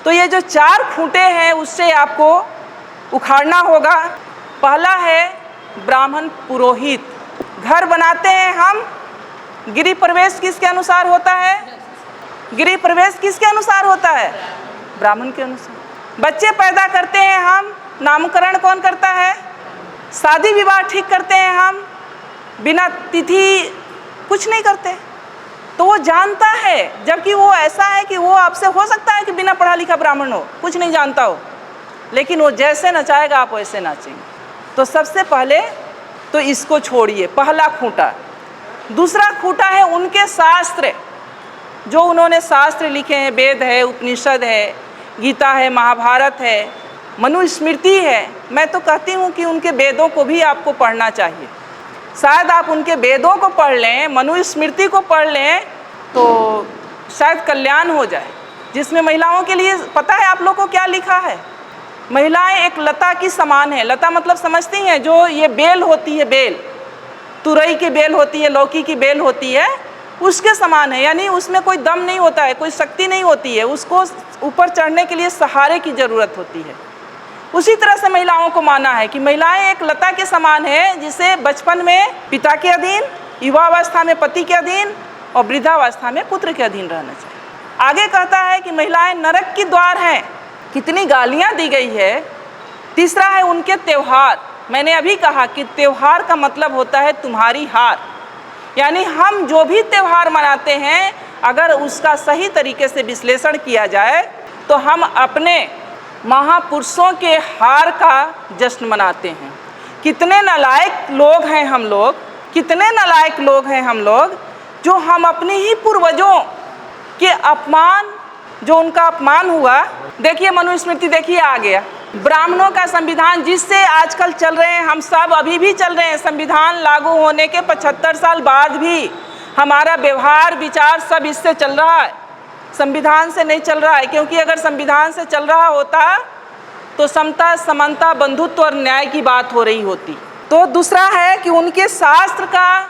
तो ये जो 4 खूंटे हैं उससे आपको उखाड़ना होगा। पहला है ब्राह्मण पुरोहित। घर बनाते हैं हम, गृह प्रवेश किसके अनुसार होता है? गृह प्रवेश किसके अनुसार होता है? ब्राह्मण के अनुसार। बच्चे पैदा करते हैं हम, नामकरण कौन करता है? शादी विवाह ठीक करते हैं हम, बिना तिथि कुछ नहीं करते। तो वो जानता है, जबकि वो ऐसा है कि वो आपसे हो सकता है कि बिना पढ़ा लिखा ब्राह्मण हो, कुछ नहीं जानता हो, लेकिन वो जैसे नचाएगा आप वैसे नाचेंगे। तो सबसे पहले तो इसको छोड़िए, पहला खूंटा। दूसरा खूंटा है उनके शास्त्र, जो उन्होंने शास्त्र लिखे हैं, वेद है, उपनिषद है, गीता है, महाभारत है, मनुस्मृति है। मैं तो कहती हूँ कि उनके वेदों को भी आपको पढ़ना चाहिए। शायद आप उनके वेदों को पढ़ लें, मनुस्मृति को पढ़ लें, तो शायद कल्याण हो जाए। जिसमें महिलाओं के लिए पता है आप लोग को क्या लिखा है? महिलाएं एक लता की समान है। लता मतलब समझती हैं, जो ये बेल होती है, बेल, तुरई की बेल होती है, लौकी की बेल होती है, उसके समान है। यानी उसमें कोई दम नहीं होता है, कोई शक्ति नहीं होती है, उसको ऊपर चढ़ने के लिए सहारे की ज़रूरत होती है। उसी तरह से महिलाओं को माना है कि महिलाएं एक लता के समान है, जिसे बचपन में पिता के अधीन, युवावस्था में पति के अधीन और वृद्धावस्था में पुत्र के अधीन रहना चाहिए। आगे कहता है कि महिलाएं नरक की द्वार हैं। कितनी गालियां दी गई है। तीसरा है उनके त्यौहार। मैंने अभी कहा कि त्यौहार का मतलब होता है तुम्हारी हार। यानी हम जो भी त्यौहार मनाते हैं, अगर उसका सही तरीके से विश्लेषण किया जाए तो हम अपने महापुरुषों के हार का जश्न मनाते हैं। कितने नालायक लोग हैं हम लोग, कितने नालायक लोग हैं हम लोग, जो हम अपने ही पूर्वजों के अपमान, जो उनका अपमान हुआ। देखिए मनुस्मृति, देखिए आ गया ब्राह्मणों का संविधान, जिससे आजकल चल रहे हैं हम सब, अभी भी चल रहे हैं। संविधान लागू होने के 75 साल बाद भी हमारा व्यवहार विचार सब इससे चल रहा है, संविधान से नहीं चल रहा है। क्योंकि अगर संविधान से चल रहा होता तो समता, समानता, बंधुत्व और न्याय की बात हो रही होती। तो दूसरा है कि उनके शास्त्र का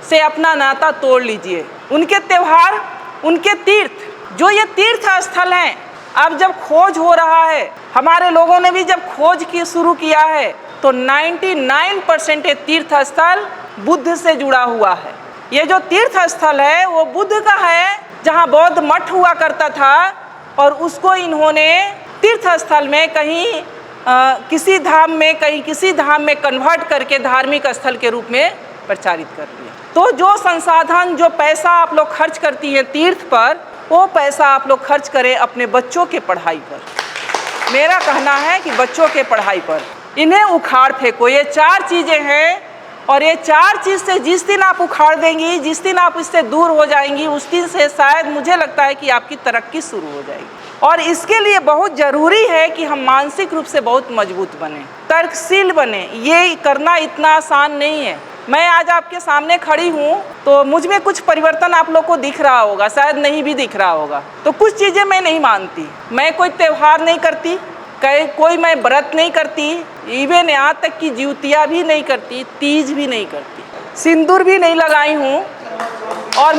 से अपना नाता तोड़ लीजिए। उनके त्यौहार, उनके तीर्थ, जो ये तीर्थ स्थल हैं, अब जब खोज हो रहा है, हमारे लोगों ने भी जब खोज की शुरू किया है, तो 99% ये तीर्थ स्थल बुद्ध से जुड़ा हुआ है। ये जो तीर्थ स्थल है वो बुद्ध का है, जहाँ बौद्ध मठ हुआ करता था, और उसको इन्होंने तीर्थ स्थल में कहीं किसी धाम में, कहीं किसी धाम में कन्वर्ट करके धार्मिक स्थल के रूप में प्रचारित कर दिया। तो जो संसाधन, जो पैसा आप लोग खर्च करती हैं तीर्थ पर, वो पैसा आप लोग खर्च करें अपने बच्चों के पढ़ाई पर। मेरा कहना है कि बच्चों के पढ़ाई पर इन्हें उखाड़ फेंको। ये 4 चीज़ें हैं, और ये 4 चीज़ से जिस दिन आप उखाड़ देंगी, जिस दिन आप इससे दूर हो जाएंगी, उस दिन से शायद मुझे लगता है कि आपकी तरक्की शुरू हो जाएगी। और इसके लिए बहुत ज़रूरी है कि हम मानसिक रूप से बहुत मजबूत बने, तर्कशील बने। ये करना इतना आसान नहीं है। मैं आज आपके सामने खड़ी हूँ तो मुझ में कुछ परिवर्तन आप लोग को दिख रहा होगा, शायद नहीं भी दिख रहा होगा। तो कुछ चीज़ें मैं नहीं मानती, मैं कोई त्यौहार नहीं करती, कोई मैं व्रत नहीं करती, इवन यहाँ तक कि जिउतिया भी नहीं करती, तीज भी नहीं करती, सिंदूर भी नहीं लगाई हूँ। और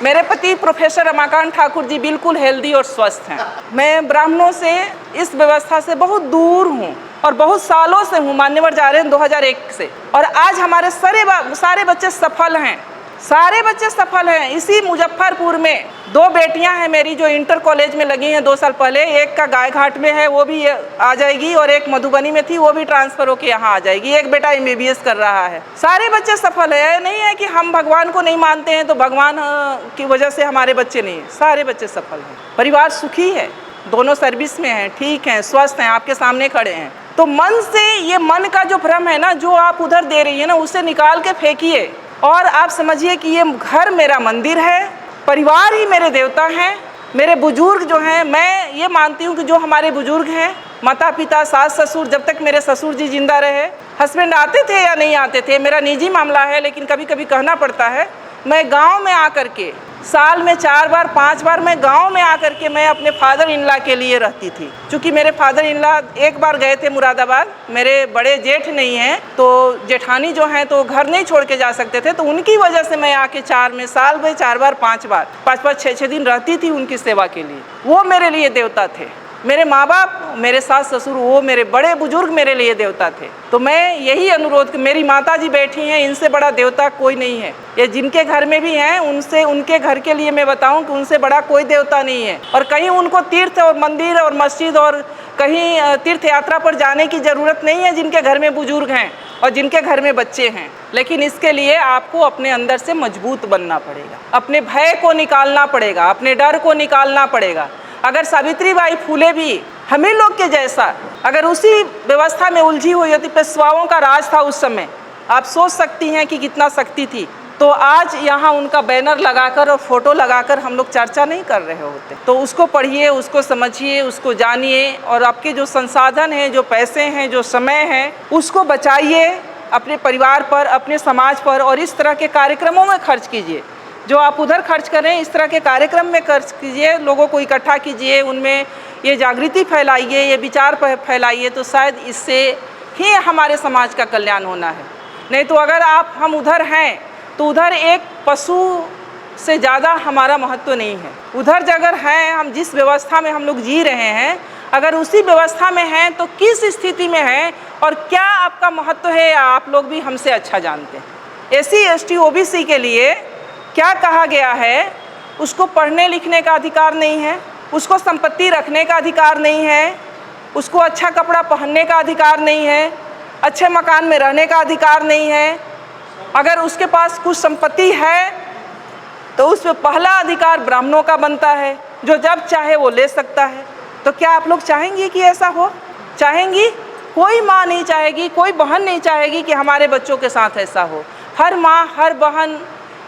मेरे पति प्रोफेसर रमाकांत ठाकुर जी बिल्कुल हेल्दी और स्वस्थ हैं। मैं ब्राह्मणों से, इस व्यवस्था से बहुत दूर हूँ और बहुत सालों से हूँ। मान्यवर जा रहे हैं 2001 से, और आज हमारे सारे बच्चे सफल हैं, सारे बच्चे सफल हैं। इसी मुजफ्फरपुर में 2 बेटियां हैं मेरी जो इंटर कॉलेज में लगी हैं 2 साल पहले। एक का गायघाट में है, वो भी आ जाएगी, और एक मधुबनी में थी, वो भी ट्रांसफ़र होकर यहाँ आ जाएगी। एक बेटा MBBS कर रहा है। सारे बच्चे सफल है। नहीं है कि हम भगवान को नहीं मानते हैं तो भगवान की वजह से हमारे बच्चे नहीं हैं, सारे बच्चे सफल हैं। परिवार सुखी है, दोनों सर्विस में हैं, ठीक हैं, स्वस्थ हैं, आपके सामने खड़े हैं। तो मन से, ये मन का जो भ्रम है ना, जो आप उधर दे रही है ना, उसे निकाल के फेंकिए और आप समझिए कि ये घर मेरा मंदिर है, परिवार ही मेरे देवता हैं। मेरे बुजुर्ग जो हैं, मैं ये मानती हूँ कि जो हमारे बुजुर्ग हैं, माता पिता, सास ससुर, जब तक मेरे ससुर जी जिंदा रहे, हस्बैंड आते थे या नहीं आते थे, मेरा निजी मामला है, लेकिन कभी कभी कहना पड़ता है। मैं गांव में आकर के, साल में 4 बार 5 बार मैं गांव में आकर के मैं अपने फादर इन लॉ के लिए रहती थी। क्योंकि मेरे फादर इन लॉ एक बार गए थे मुरादाबाद, मेरे बड़े जेठ नहीं हैं, तो जेठानी जो हैं तो घर नहीं छोड़ के जा सकते थे, तो उनकी वजह से मैं आके साल में 4 बार 5 बार 5-5 6-6 दिन रहती थी उनकी सेवा के लिए। वो मेरे लिए देवता थे। मेरे माँ बाप, मेरे सास ससुर, वो मेरे बड़े बुजुर्ग मेरे लिए देवता थे। तो मैं यही अनुरोध, मेरी माता जी बैठी हैं, इनसे बड़ा देवता कोई नहीं है। ये जिनके घर में भी हैं, उनसे, उनके घर के लिए मैं बताऊं कि उनसे बड़ा कोई देवता नहीं है। और कहीं उनको तीर्थ और मंदिर और मस्जिद और कहीं तीर्थ यात्रा पर जाने की ज़रूरत नहीं है जिनके घर में बुजुर्ग हैं और जिनके घर में बच्चे हैं। लेकिन इसके लिए आपको अपने अंदर से मजबूत बनना पड़ेगा, अपने भय को निकालना पड़ेगा, अपने डर को निकालना पड़ेगा। अगर सावित्रीबाई फुले भी हमें लोग के जैसा अगर उसी व्यवस्था में उलझी हुई होती, पेशवाओं का राज था उस समय, आप सोच सकती हैं कि कितना शक्ति थी, तो आज यहाँ उनका बैनर लगाकर और फोटो लगाकर हम लोग चर्चा नहीं कर रहे होते। तो उसको पढ़िए, उसको समझिए, उसको जानिए और आपके जो संसाधन हैं, जो पैसे हैं, जो समय है, उसको बचाइए अपने परिवार पर, अपने समाज पर, और इस तरह के कार्यक्रमों में खर्च कीजिए। जो आप उधर खर्च करें, इस तरह के कार्यक्रम में खर्च कीजिए, लोगों को इकट्ठा कीजिए, उनमें ये जागृति फैलाइए, ये विचार फैलाइए, तो शायद इससे ही हमारे समाज का कल्याण होना है। नहीं तो अगर हम उधर हैं तो उधर एक पशु से ज़्यादा हमारा महत्व नहीं है। उधर अगर हैं, हम जिस व्यवस्था में हम लोग जी रहे हैं, अगर उसी व्यवस्था में हैं तो किस स्थिति में हैं और क्या आपका महत्व है, आप लोग भी हमसे अच्छा जानते हैं। SC ST OBC के लिए क्या कहा गया है, उसको पढ़ने लिखने का अधिकार नहीं है, उसको संपत्ति रखने का अधिकार नहीं है, उसको अच्छा कपड़ा पहनने का अधिकार नहीं है, अच्छे मकान में रहने का अधिकार नहीं है। अगर उसके पास कुछ संपत्ति है तो उस पर पहला अधिकार ब्राह्मणों का बनता है, जो जब चाहे वो ले सकता है। तो क्या आप लोग चाहेंगे कि ऐसा हो? चाहेंगी? कोई माँ नहीं चाहेगी, कोई बहन नहीं चाहेगी कि हमारे बच्चों के साथ ऐसा हो। हर माँ, हर बहन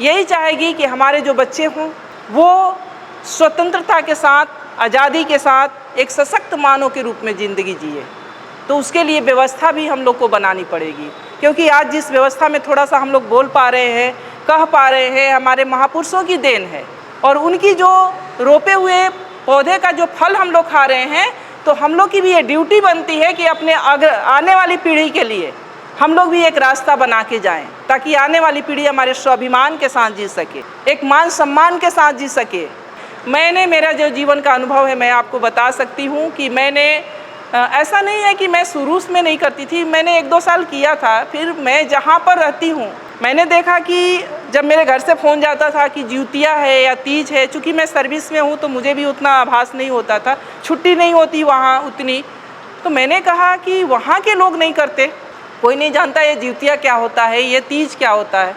यही चाहेगी कि हमारे जो बच्चे हों वो स्वतंत्रता के साथ, आज़ादी के साथ एक सशक्त मानव के रूप में ज़िंदगी जिए। तो उसके लिए व्यवस्था भी हम लोग को बनानी पड़ेगी, क्योंकि आज जिस व्यवस्था में थोड़ा सा हम लोग बोल पा रहे हैं, कह पा रहे हैं, हमारे महापुरुषों की देन है। और उनकी जो रोपे हुए पौधे का जो फल हम लोग खा रहे हैं, तो हम लोग की भी ये ड्यूटी बनती है कि अपने आने वाली पीढ़ी के लिए हम लोग भी एक रास्ता बना के जाएं, ताकि आने वाली पीढ़ी हमारे स्वाभिमान के साथ जी सके, एक मान सम्मान के साथ जी सके। मेरा जो जीवन का अनुभव है, मैं आपको बता सकती हूँ कि मैंने ऐसा नहीं है कि मैं शुरू में नहीं करती थी, मैंने 1-2 साल किया था। फिर मैं जहाँ पर रहती हूँ, मैंने देखा कि जब मेरे घर से फ़ोन जाता था कि ज्योतिया है या तीज है, चूँकि मैं सर्विस में हूँ तो मुझे भी उतना आभास नहीं होता था, छुट्टी नहीं होती वहाँ उतनी। तो मैंने कहा कि वहाँ के लोग नहीं करते, कोई नहीं जानता ये ज्योतिया क्या होता है, ये तीज क्या होता है,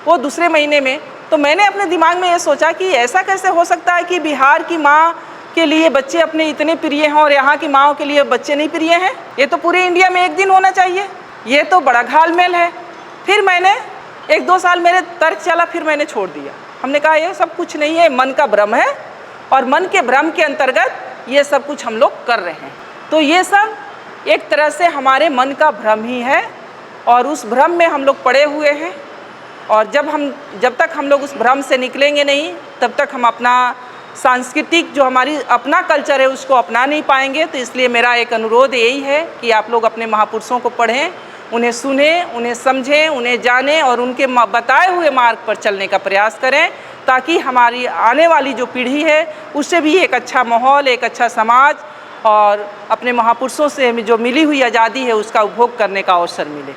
वो दूसरे महीने में। तो मैंने अपने दिमाग में ये सोचा कि ऐसा कैसे हो सकता है कि बिहार की माँ के लिए बच्चे अपने इतने प्रिय हैं और यहाँ की माँओं के लिए बच्चे नहीं प्रिय हैं। ये तो पूरे इंडिया में एक दिन होना चाहिए, ये तो बड़ा घालमेल है। फिर मैंने 1-2 साल मेरे तर्क चला, फिर मैंने छोड़ दिया। हमने कहा ये सब कुछ नहीं है, मन का भ्रम है, और मन के भ्रम के अंतर्गत ये सब कुछ हम लोग कर रहे हैं। तो ये सब एक तरह से हमारे मन का भ्रम ही है, और उस भ्रम में हम लोग पड़े हुए हैं। और जब तक हम लोग उस भ्रम से निकलेंगे नहीं, तब तक हम अपना सांस्कृतिक जो हमारी अपना कल्चर है उसको अपना नहीं पाएंगे। तो इसलिए मेरा एक अनुरोध यही है कि आप लोग अपने महापुरुषों को पढ़ें, उन्हें सुनें, उन्हें समझें, उन्हें जानें और उनके बताए हुए मार्ग पर चलने का प्रयास करें, ताकि हमारी आने वाली जो पीढ़ी है उससे भी एक अच्छा माहौल, एक अच्छा समाज और अपने महापुरुषों से जो मिली हुई आज़ादी है उसका उपभोग करने का अवसर मिले।